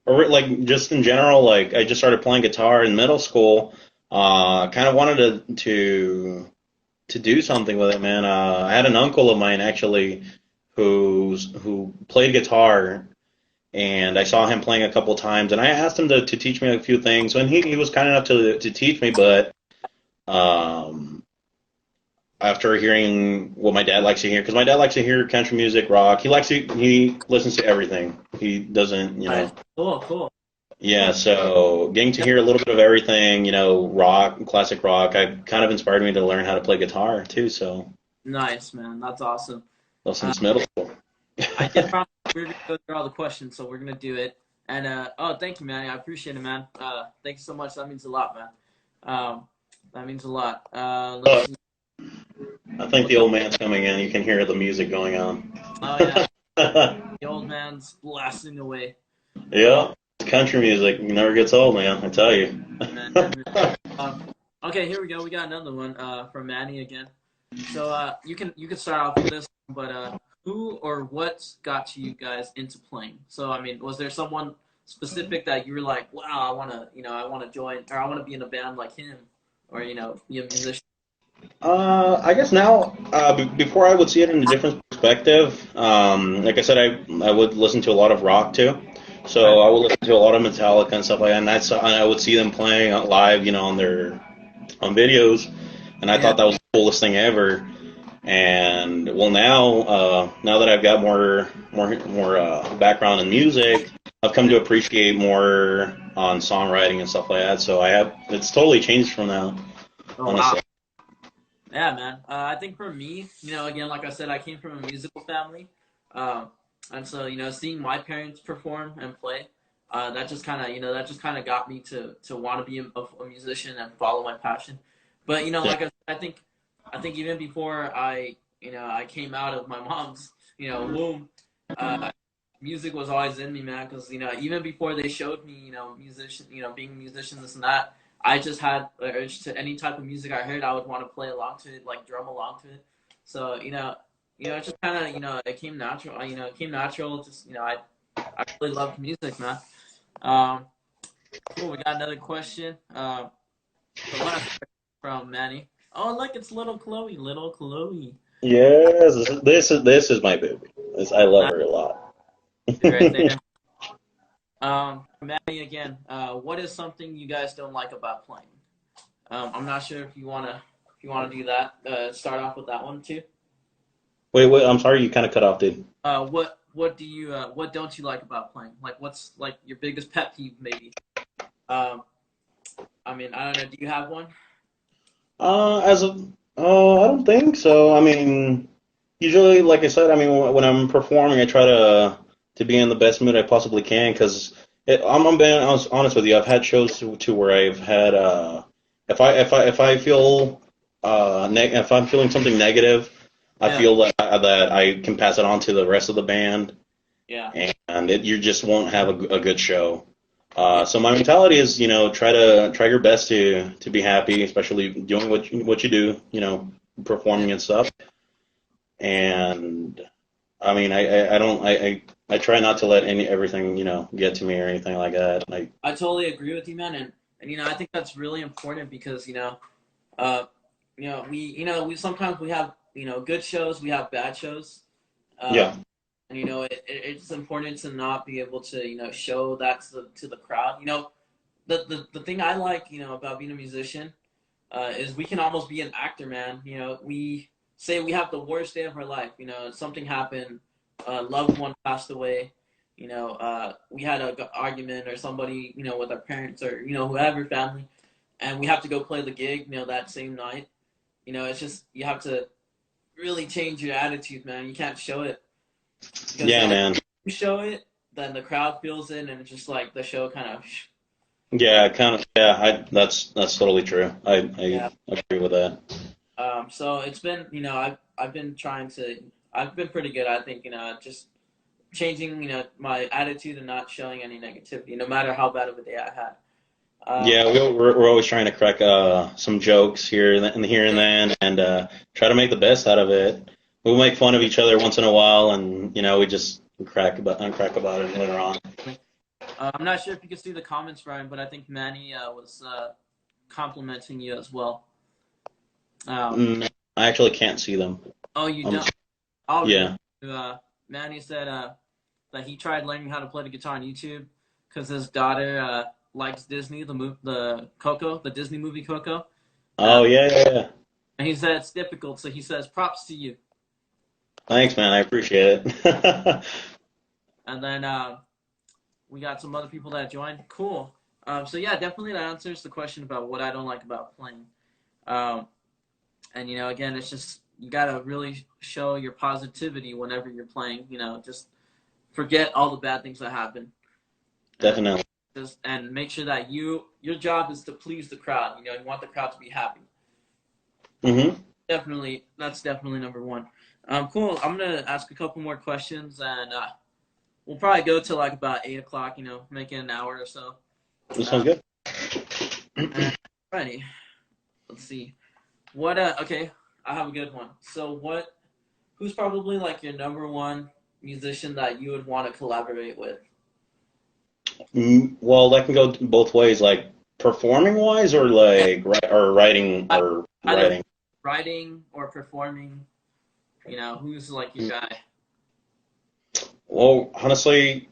like just in general, like I just started playing guitar in middle school. Kind of wanted to do something with it, man. I had an uncle of mine actually who played guitar, and I saw him playing a couple times, and I asked him to teach me a few things, and he was kind enough to teach me, but um, after hearing what my dad likes to hear, because my dad likes to hear country music, rock. He listens to everything. He doesn't, nice. Cool. yeah. So getting to hear a little bit of everything, rock, classic rock, I kind of inspired me to learn how to play guitar too. So Nice, man. That's awesome. well, Uh, since middle school. I did promise we were gonna go through all the questions, so we're gonna do it. And thank you, Manny. I appreciate it, man. Thank you so much. That means a lot, man. That means a lot. Let's Uh, see. I think the old man's coming in. You can hear the music going on. Oh yeah, the old man's blasting away. Uh, Yeah, country music never gets old, man. I tell you. man, definitely. Um, okay, here we go. We got another one from Manny again. So you can start off with this, but who or what got you guys into playing? So I mean, was there someone specific that you were like, wow, I wanna join, or I wanna be in a band like him, or be a musician? I guess now, before I would see it in a different perspective. Like I said, I would listen to a lot of rock too. Okay. So I would listen to a lot of Metallica and stuff like that, and I would see them playing live, on videos, and I Yeah. thought that was the coolest thing ever. And well, now that I've got more background in music, I've come to appreciate more on songwriting and stuff like that. So it's totally changed from now, Oh wow. honestly. Yeah, man. I think for me, again, like I said, I came from a musical family, um, and so seeing my parents perform and play, that just kind of got me to want to be a musician and follow my passion. But Yeah, like I think even before I came out of my mom's womb, uh, music was always in me, man. Because even before they showed me musician, being a musician, this and that. I just had the urge to any type of music I heard, I would want to play along to it, like drum along to it. So it just kind of it came natural. It came natural. Just I really loved music, man. Um, cool. We got another question. The last question from Manny. Oh, look, it's little Chloe. Little Chloe. yes, this is my baby. I love That's her a lot. right there. Manny again. What is something you guys don't like about playing? I'm not sure if you wanna do that. Start off with that one too. Wait, I'm sorry, you kind of cut off, dude. What don't you like about playing? Like what's like your biggest pet peeve maybe? Um, I mean I don't know. Do you have one? As of, I don't think so. I mean, usually, like I said, I mean, when I'm performing, I try to be in the best mood I possibly can because I'm being honest with you. I've had shows to where I've had if I feel if I'm feeling something negative, I Yeah, feel that I can pass it on to the rest of the band, yeah, and you just won't have a good show. yeah. So my mentality is, try your best to be happy, especially doing what you do, Yeah. performing and stuff. And I mean, I don't, I try not to let everything, get to me or anything like that. Like, I totally agree with you, man, and I think that's really important because uh, we sometimes we have good shows, we have bad shows, uh, yeah, and it's important to not be able to show that to the crowd. The thing I like about being a musician is we can almost be an actor, man. We say we have the worst day of our life. Something happened, a loved one passed away. We had an argument or somebody, with our parents or whoever family, and we have to go play the gig, that same night. It's just you have to really change your attitude, man. You can't show it because yeah, if man. you show it, then the crowd feels it, and it's just like the show kind of Yeah, kind of, yeah, that's totally true. I yeah. agree with that. So it's been, I've been trying to, I've been pretty good. I think, just changing, my attitude and not showing any negativity, no matter how bad of a day I had. Yeah, we're always trying to crack some jokes here and then, and try to make the best out of it. We'll make fun of each other once in a while, and we just crack about it later on. I'm not sure if you can see the comments, Ryan, but I think Manny was complimenting you as well. Um, Mm, I actually can't see them. oh, you I'm don't? I'll read it. Yeah. Manny said that he tried learning how to play the guitar on YouTube because his daughter likes Disney, the Coco, the Disney movie Coco. Uh, Oh yeah. and he said it's difficult, so he says props to you. Thanks, man. I appreciate it. And then we got some other people that joined. Cool. So yeah, definitely that answers the question about what I don't like about playing. Um, and again, it's just you gotta really show your positivity whenever you're playing. Just forget all the bad things that happen, and Definitely. just and make sure that your job is to please the crowd. You want the crowd to be happy. Hmm. Definitely, that's definitely number one. Cool. I'm gonna ask a couple more questions, and we'll probably go till like about 8 o'clock. Make it an hour or so. This sounds Uh, good. and ready. Let's see. What? Okay, I have a good one. So, Who's probably like your number one musician that you would want to collaborate with? Well, that can go both ways, like performing wise, or Yeah, like or writing or either writing. writing or performing. Who's like your guy? Well, honestly,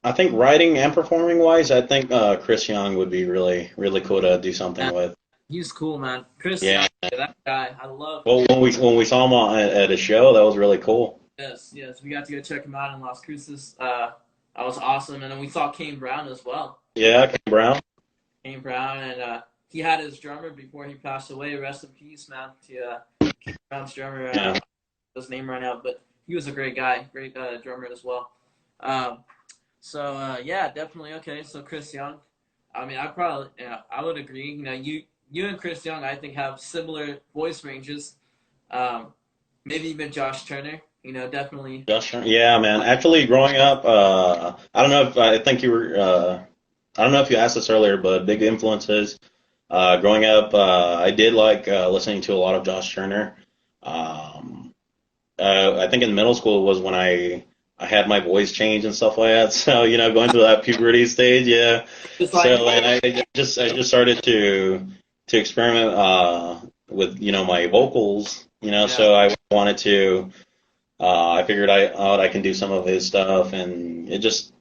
I think writing and performing wise, I think Chris Young would be really, really cool to do something Yeah, with. He's cool, man. Chris Young, Yeah. that guy, I love him. Well, when we saw him at a show, that was really cool. Yes, yes, we got to go check him out in Las Cruces. That was awesome, and then we saw Kane Brown as well. Yeah, Ken Brown. Kane Brown, and he had his drummer before he passed away. Rest in peace, man. To Kane Brown's drummer, Yeah. his name right now, but he was a great guy, great drummer as well. Um, yeah, definitely okay. So Chris Young, I mean, I would agree. You know, you and Chris Young, I think, have similar voice ranges. Um, Maybe even Josh Turner. You know, definitely. Yeah, man. Actually, growing up, I don't know if I think you were. I don't know if you asked this earlier, but big influences. Growing up, I did like listening to a lot of Josh Turner. Um, I think in middle school was when I had my voice change and stuff like that. So going through that puberty stage, yeah. It's like, So and I just started to experiment with my vocals. yeah, So I wanted to. I figured out I can do some of his stuff, and it just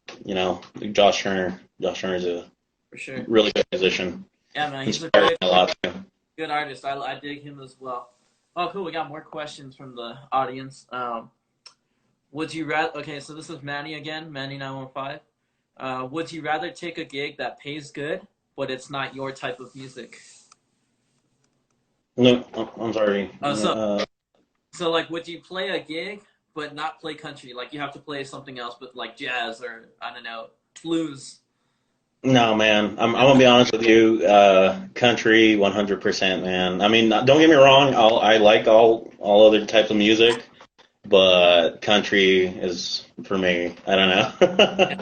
Josh Turner. Josh Turner is a for sure. really good musician. Yeah, man, he's a Inspired me a lot too. good artist. I dig him as well. Oh, cool. We got more questions from the audience. Would you rather? Okay, so this is Manny again, Manny 915. Would you rather take a gig that pays good, but it's not your type of music? No, I'm sorry. So like, would you play a gig but not play country? Like, you have to play something else, but like jazz or I don't know, blues. No, man. I'm gonna be honest with you. Country, 100%, man. I mean, don't get me wrong. I like all other types of music, but country is for me. I don't know.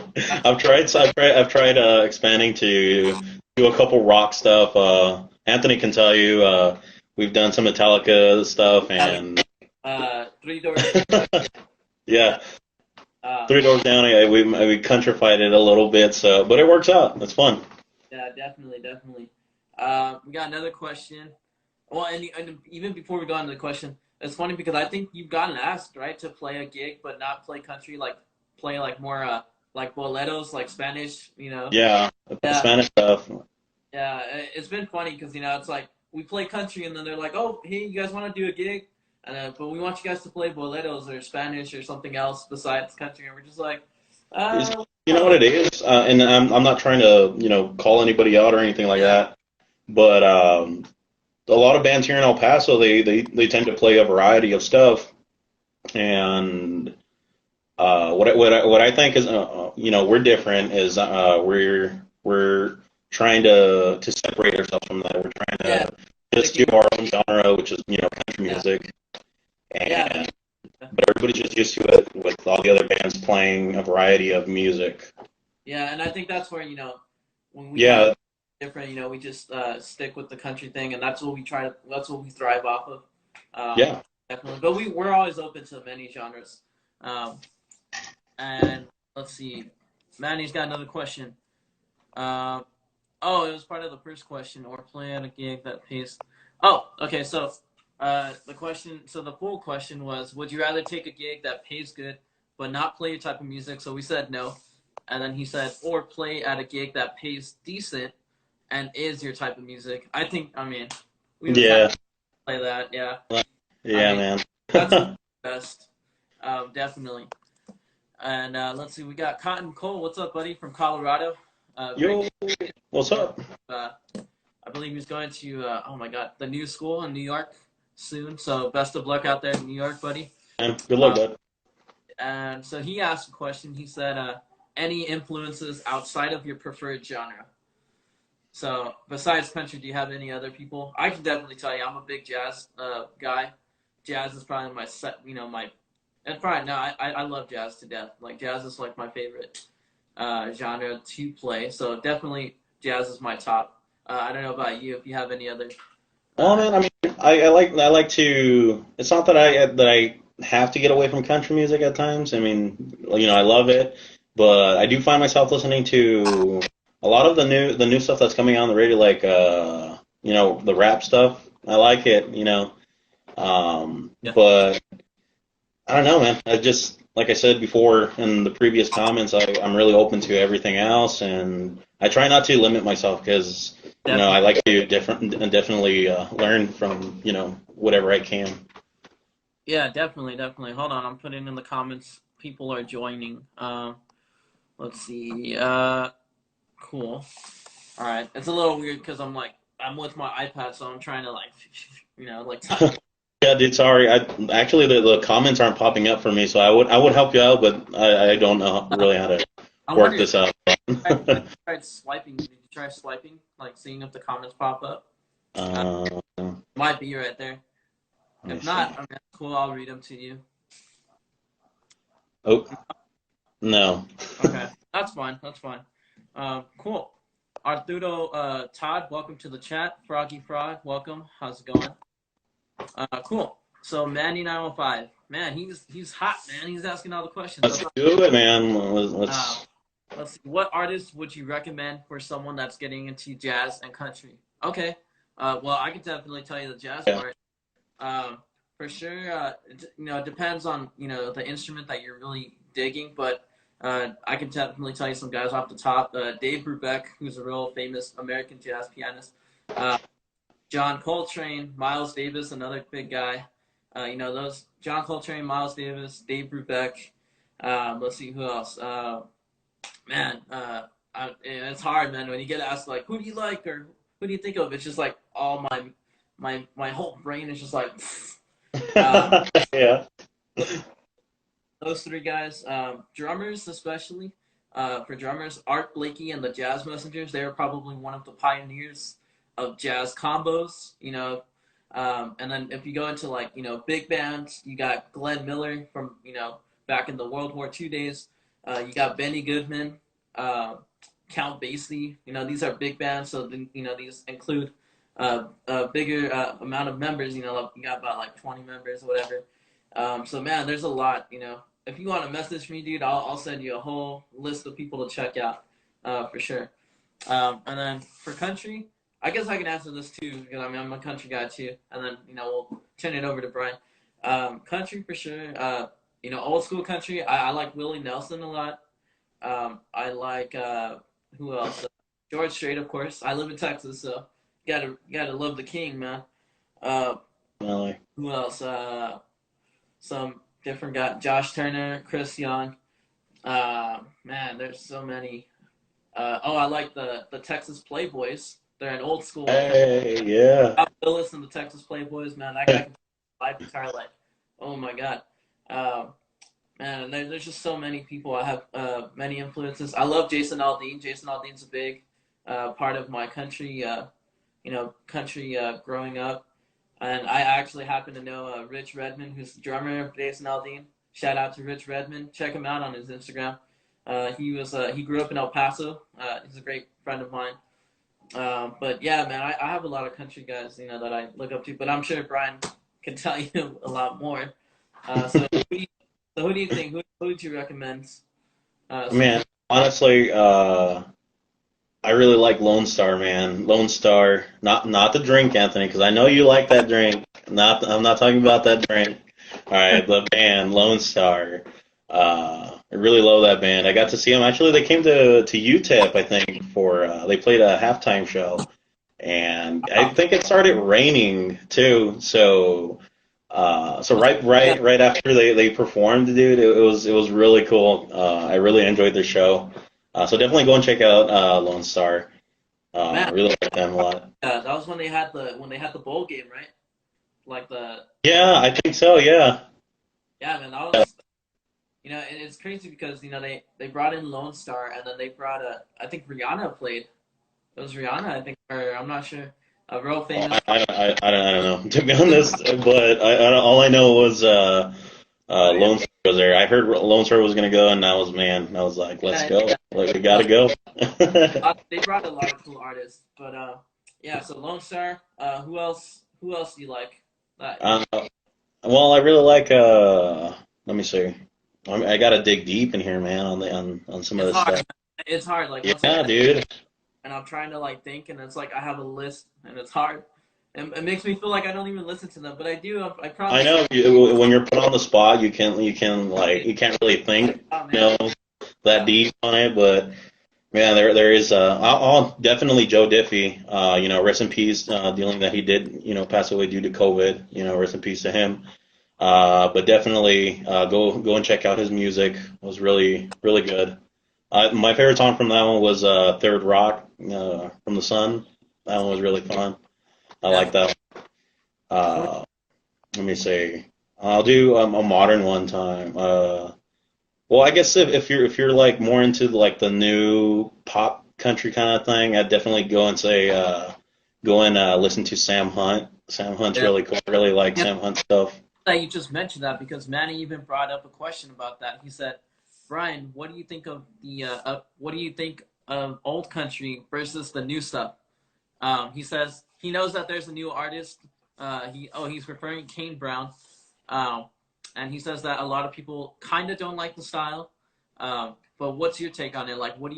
I've tried expanding to do a couple rock stuff. Anthony can tell you. We've done some Metallica stuff, and 3 Doors. yeah, Uh, Three Doors Down. We countrified it a little bit, but it works out. It's fun. yeah, definitely, definitely. We got another question. Well, and even before we go on to the question, it's funny because I think you've gotten asked, right, to play a gig but not play country, like play like more like boleros, like Spanish, you know. Yeah, the Yeah, Spanish stuff. yeah. It's been funny because it's like we play country and then they're like, oh, hey, you guys want to do a gig? And but we want you guys to play boleros or Spanish or something else besides country, and we're just like, Is uh, You know what it is, and I'm not trying to call anybody out or anything like yeah, that, but a lot of bands here in El Paso they tend to play a variety of stuff, and what I think is we're different is we're trying to separate ourselves from that. We're trying yeah, to just do sticking, our own genre, which is country yeah, music, yeah. and but everybody's just used to it with all the other bands playing a variety of music. Yeah, and I think that's where when we kind of Yeah, different, we just stick with the country thing, and that's what we try. That's what we thrive off of. Um, yeah. Definitely, but we're always open to many genres. Um, and let's see, Manny's got another question. Um, oh, it was part of the first question. Or play at a gig that pays. Oh, okay. So the full question was, would you rather take a gig that pays good but not play your type of music? So we said no. And then he said, or play at a gig that pays decent and is your type of music. I mean, we would kind Yeah, of play that, yeah. I yeah, mean, man. that's the best, definitely. And let's see, we got Cotton Cole. What's up, buddy, from Colorado? Great. Yo, what's up? Uh, I believe he's going to, oh my God, the new school in New York soon. So best of luck out there in New York, buddy. Man, good luck, Um, bud. and so he asked a question. He said, any influences outside of your preferred genre? So besides country, do you have any other people? I can definitely tell you, I'm a big jazz guy. Jazz is probably my set, and probably no, I love jazz to death. Like jazz is like my favorite genre to play. So definitely jazz is my top. I don't know about you if you have any other. Well, Uh, man, I mean, I like to. It's not that I have to get away from country music at times. I mean, I love it, but I do find myself listening to a lot of the new stuff that's coming out on the radio, like the rap stuff. I like it, yeah, but I don't know, man. I just like I said before in the previous comments, I'm really open to everything else, and I try not to limit myself because I Definitely. like to definitely learn from whatever I can. Yeah, definitely, definitely. Hold on, I'm putting in the comments. People are joining. Let's see. Cool. All right. It's a little weird because I'm with my iPad, so I'm trying to type. Yeah, dude, sorry. Actually the comments aren't popping up for me, so I would help you out, but I don't know really how to I work wonder. this out. Have you tried swiping? Did you try swiping, like seeing if the comments pop up? Let Might be right there. me If see. not, I mean, that's cool. I'll read them to you. Oh, no. Okay, that's fine. That's fine. Cool. Arturo, Todd, welcome to the chat. Froggy Frog, welcome. How's it going? Cool. So Manny 905, man, he's hot, man. He's asking all the questions. Let's That's do it, man. uh, let's see. What artist would you recommend for someone that's getting into jazz and country? Okay. Well, I can definitely tell you the jazz Yeah. part. Um, for sure, it depends on the instrument that you're really digging, but I can definitely tell you some guys off the top. Dave Brubeck, who's a real famous American jazz pianist. Uh, John Coltrane, Miles Davis, another big guy. Those John Coltrane, Miles Davis, Dave Brubeck. Let's see who else. Man, it's hard, man. When you get asked like, who do you like or who do you think of? It's just like all my whole brain is just like. Uh, Yeah. those three guys, drummers especially. For drummers, Art Blakey and the Jazz Messengers, they were probably one of the pioneers of jazz combos. And then if you go into big bands, you got Glenn Miller from back in the World War II days. You got Benny Goodman, uh, Count Basie. These are big bands, so these include a bigger amount of members. You got about like 20 members or whatever. So man, there's a lot. If you want to message me, dude, I'll send you a whole list of people to check out, for sure. And then for country, I guess I can answer this too because I mean I'm a country guy too. And then we'll turn it over to Brian. Country for sure. Old school country. I like Willie Nelson a lot. I like who else? George Strait, of course. I live in Texas, so you gotta love the king, man. Uh, Really. who else? Some different guy. Josh Turner, Chris Young. Man, there's so many. I like the Texas Playboys. They're an old school. Hey, yeah. Bob Willis and the Texas Playboys. Man, that guy can play guitar like, oh my god. Um, Man, there's just so many people. I have many influences. I love Jason Aldean. Jason Aldean's a big part of my country. Country growing up. And I actually happen to know Rich Redmond, who's the drummer of Jason Aldean. Shout out to Rich Redmond. Check him out on his Instagram. He grew up in El Paso. He's a great friend of mine. But yeah, man, I have a lot of country guys that I look up to. But I'm sure Brian can tell you a lot more. So who do you think? Who would you recommend? Man, honestly, I really like Lone Star, man. Lone Star, not the drink, Anthony, because I know you like that drink. I'm not talking about that drink. All right, the band Lone Star. I really love that band. I got to see them. Actually, they came to UTEP, I think, for they played a halftime show, and I think it started raining too. So Yeah, right after they performed, dude, it was really cool. I really enjoyed their show. So definitely go and check out Lone Star. man, I really like them a lot. that was when they had the bowl game, right? Like Yeah, I think so. Yeah. yeah, man, that was and it's crazy because they brought in Lone Star and then they brought I think Rihanna played. It was Rihanna, I think, or I'm not sure. A real Oh, famous. I don't know, to be honest, but all I know was Yeah, Lone Star was there. I heard Lone Star was gonna go, and I was like, let's yeah, go, yeah. like we gotta go. They brought a lot of cool artists, but yeah. So Lone Star. Who else? Who else do you like? Uh, well, I really like let me see. I gotta dig deep in here, man, on some of It's this hard. stuff. Man. It's hard. Like once I Yeah, get dude. and I'm trying to think, and it's like I have a list, and it's hard. It makes me feel like I don't even listen to them, but I do. I I probably know when you're put on the spot, you can like you can't really think, oh you man, know, that yeah, deep on it, but. Yeah, there is. I'll definitely Joe Diffie. Rest in peace. Dealing that he did, pass away due to COVID. Rest in peace to him. But definitely go and check out his music. It was really really good. My favorite song from that one was Third Rock from the Sun. That one was really fun. I like definitely. that. Uh, Let me see. I'll do a modern one time. Well, I guess if you're like more into like the new pop country kind of thing, I'd definitely go and listen to Sam Hunt. Sam Hunt's Yeah, really cool. I really like yeah. Sam Hunt stuff. That you just mentioned that because Manny even brought up a question about that. He said, "Brian, what do you think of what do you think of old country versus the new stuff?" He says he knows that there's a new artist. He's referring to Kane Brown, um, and he says that a lot of people kind of don't like the style. But what's your take on it? Like, what's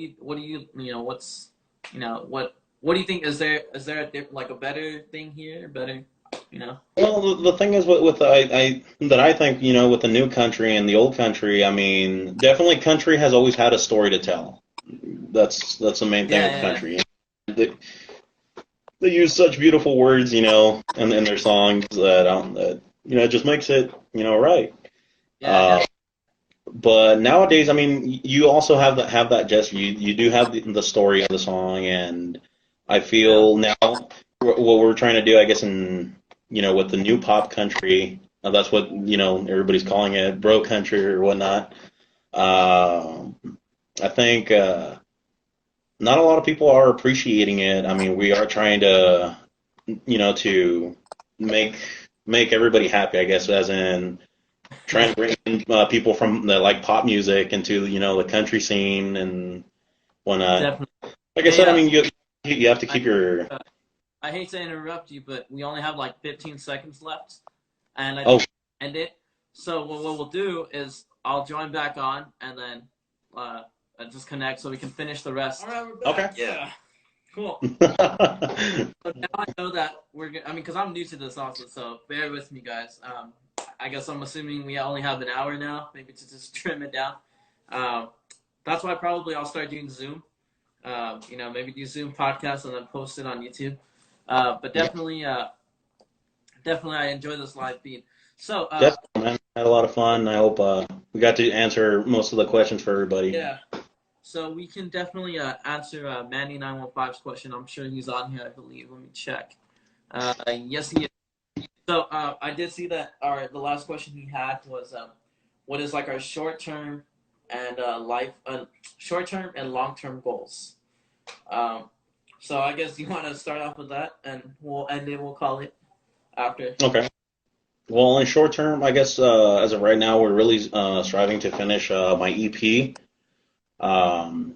what do you think? Is there like a better thing here? Better, you know? Well, the thing is with I that I think with the new country and the old country, I mean, definitely country has always had a story to tell. That's the main thing Yeah, with yeah, yeah, country. They, they use such beautiful words, in their songs that it just makes it right. yeah, Uh, But nowadays, I mean, you also have that gesture. You do have the story of the song, and I yeah. feel now what we're trying to do, I guess, in with the new pop country, that's what everybody's calling it, bro country or whatnot. Uh, I think not a lot of people are appreciating it. I mean, we are trying to make make everybody happy, I guess, as in trying to bring in people from the like pop music into the country scene and whatnot. Definitely. Like I Hey, said, I mean you have to I keep your uh, I hate to interrupt you, but we only have like 15 seconds left, and I oh think we'll end it. So what we'll do is I'll join back on, and then uh, just connect so we can finish the rest. All right, we're okay. back. Yeah, cool. So now I know that we're good. I mean, because I'm new to this also, so bear with me, guys. I guess I'm assuming we only have an hour now, maybe to just trim it down. Um, that's why probably I'll start doing Zoom. Maybe do Zoom podcasts and then post it on YouTube. But Yeah, definitely, I enjoy this live feed. So, definitely, man. Had a lot of fun. I hope we got to answer most of the questions for everybody. yeah. So we can definitely answer Manny 915's question. I'm sure he's on here, I believe. Let me check. Yes, he is. So I did see that. The last question he had was, what is like our and short term and long term goals? Um, so I guess you want to start off with that, and we'll end it. We'll call it after. Okay. Well, in short term, I guess as of right now, we're really striving to finish my EP.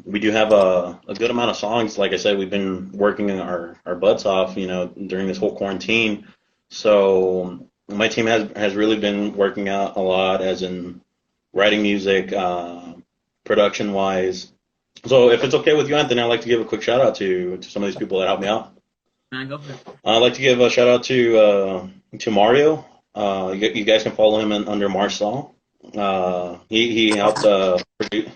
We do have a good amount of songs. Like I said, we've been working our butts off, during this whole quarantine. So my team has really been working out a lot, as in writing music, production wise. So if it's okay with you, Anthony, I'd like to give a quick shout out to some of these people that helped me out. Man, go for it. I'd like to give a shout out to Mario. You guys can follow him under Marsal. He helped he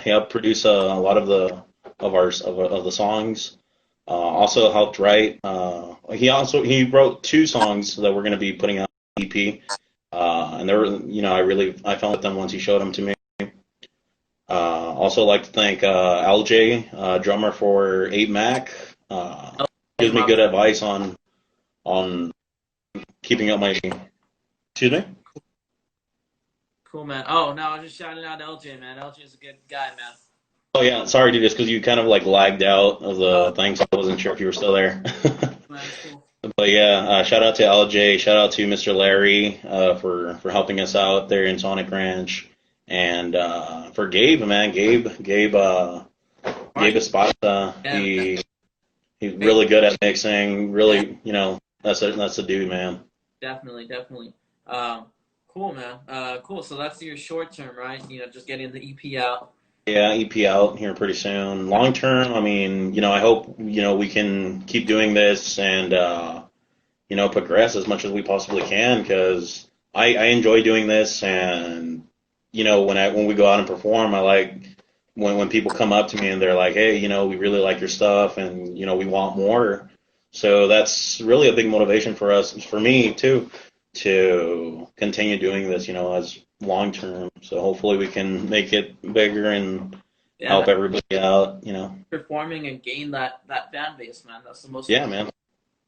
helped produce a lot of the songs. Also helped write. He wrote two songs that we're going to be putting out on EP. And they were I fell with them once he showed them to me. Also like to thank LJ, drummer for 8 Mac. Oh, Gives me my good advice on keeping up my. Excuse me. cool, man. Oh no, I was just shouting out LJ, man. LJ is a good guy, man. Oh yeah, sorry, dude. Just because you kind of like lagged out of Oh, the thing, so I wasn't sure if you were still there. man, it's cool. But yeah, shout out to LJ. Shout out to Mr. Larry for helping us out there in Sonic Ranch, and for Gabe, man. All right. Gabe Espada. Yeah, man. He's Hey, really good at mixing. yeah, Really, that's a dude, man. definitely, definitely. Cool, man. Cool. So that's your short term, right? Just getting the EP out. Yeah, EP out here pretty soon. Long term, I mean, I hope we can keep doing this and progress as much as we possibly can because I enjoy doing this, and when we go out and perform, I like when people come up to me and they're like, hey, we really like your stuff, and we want more. So that's really a big motivation for us, for me too, to continue doing this, as long term. So hopefully we can make it bigger and Yeah, help man. everybody out. Performing and gain that fan base, man. That's the most Yeah, important.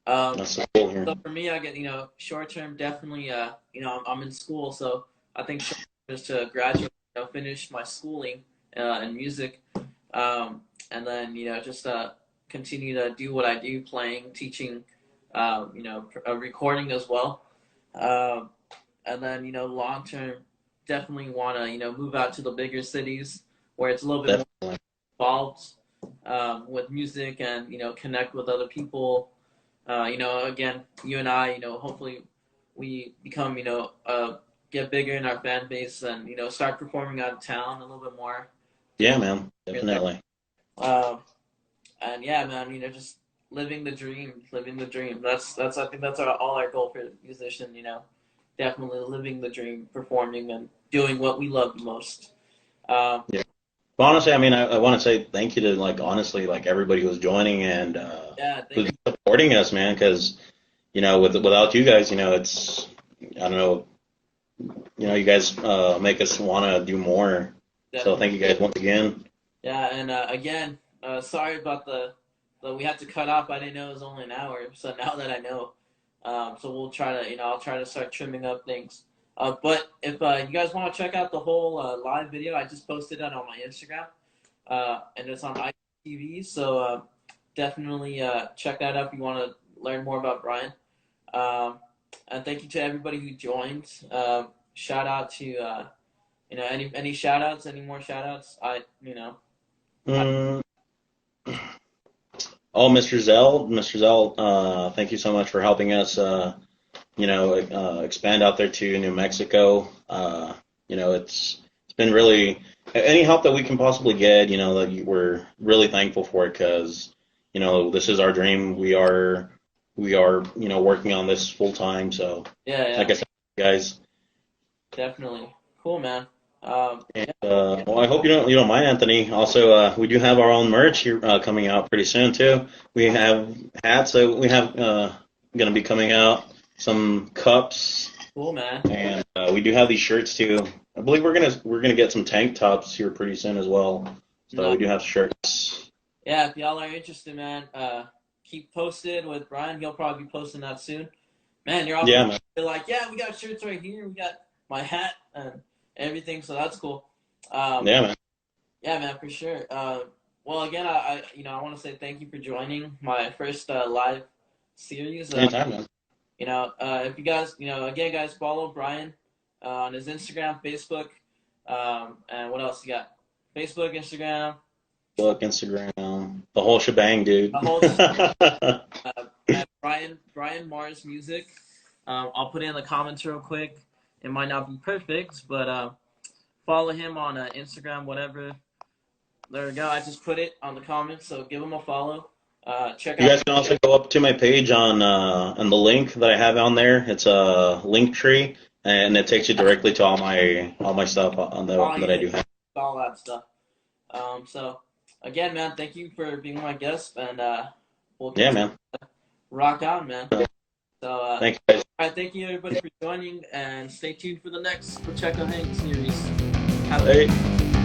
man. Um, That's the goal here. so for me, I get short term definitely. I'm in school, so I think short term is to graduate, finish my schooling in music, and then just continue to do what I do, playing, teaching, recording as well. Um, and then long term, definitely want to move out to the bigger cities where it's a little bit more Definitely. involved with music and connect with other people. Again, you and I, hopefully we become get bigger in our fan base and start performing out of town a little bit more. Yeah, Doing man. here and there. Definitely. And yeah, man, just living the dream, living the dream. That's I think that's all our goal for musician. Definitely living the dream, performing and doing what we love the most. Um, Yeah. But honestly, I mean, I want to say thank you to, like, honestly, like, everybody who's joining and yeah, thank who's you. supporting us, man, because, without you guys, it's, I don't know, you guys make us want to do more. So Definitely. thank you guys once again. Yeah, and again, sorry about the we had to cut off. I didn't know it was only an hour, so now that I know, so we'll try to I'll try to start trimming up things. But if you guys want to check out the whole live video, I just posted that on my Instagram, and it's on ITV. So definitely check that out if you want to learn more about Brian. Um, and thank you to everybody who joined. Shout out to any shout outs, any more shout outs. I Mm, oh, Mr. Zell, thank you so much for helping us, expand out there to New Mexico. It's been really any help that we can possibly get. We're really thankful for it because this is our dream. We are working on this full time. So Yeah, yeah, like I said, guys, definitely. Cool, man. and Yeah, well, I hope you don't mind, Anthony. Also, we do have our own merch here coming out pretty soon too. We have hats that we have going to be coming out. Some cups. cool, man. And we do have these shirts too. I believe we're gonna get some tank tops here pretty soon as well. So No, we do have shirts. yeah, if y'all are interested, man, keep posted with Brian. He'll probably be posting that soon. Man, you're Yeah, awesome. man. They're like, yeah, we got shirts right here. We got my hat and everything, so that's cool. Um, Yeah, man. yeah, man, for sure. Well, again, I want to say thank you for joining my first live series. Anytime, man. If you guys, again, guys, follow Brian on his Instagram, Facebook, and what else you got? Facebook, Instagram, Book, Instagram, the whole shebang, dude. the whole at Brian Mars Music. I'll put it in the comments real quick. It might not be perfect, but follow him on Instagram, whatever. There we go. I just put it on the comments, so give him a follow. Check You out. guys can also go up to my page on the link that I have on there. It's a link tree, and it takes you directly to all my stuff Oh, that I yeah, do have. all that stuff. So again, man, thank you for being my guest, and we'll Yeah, continue man. to rock on, man. So, Thank you guys. all right, thank you everybody for joining, and stay tuned for the next Pacheco Hangs series. Have a Hey.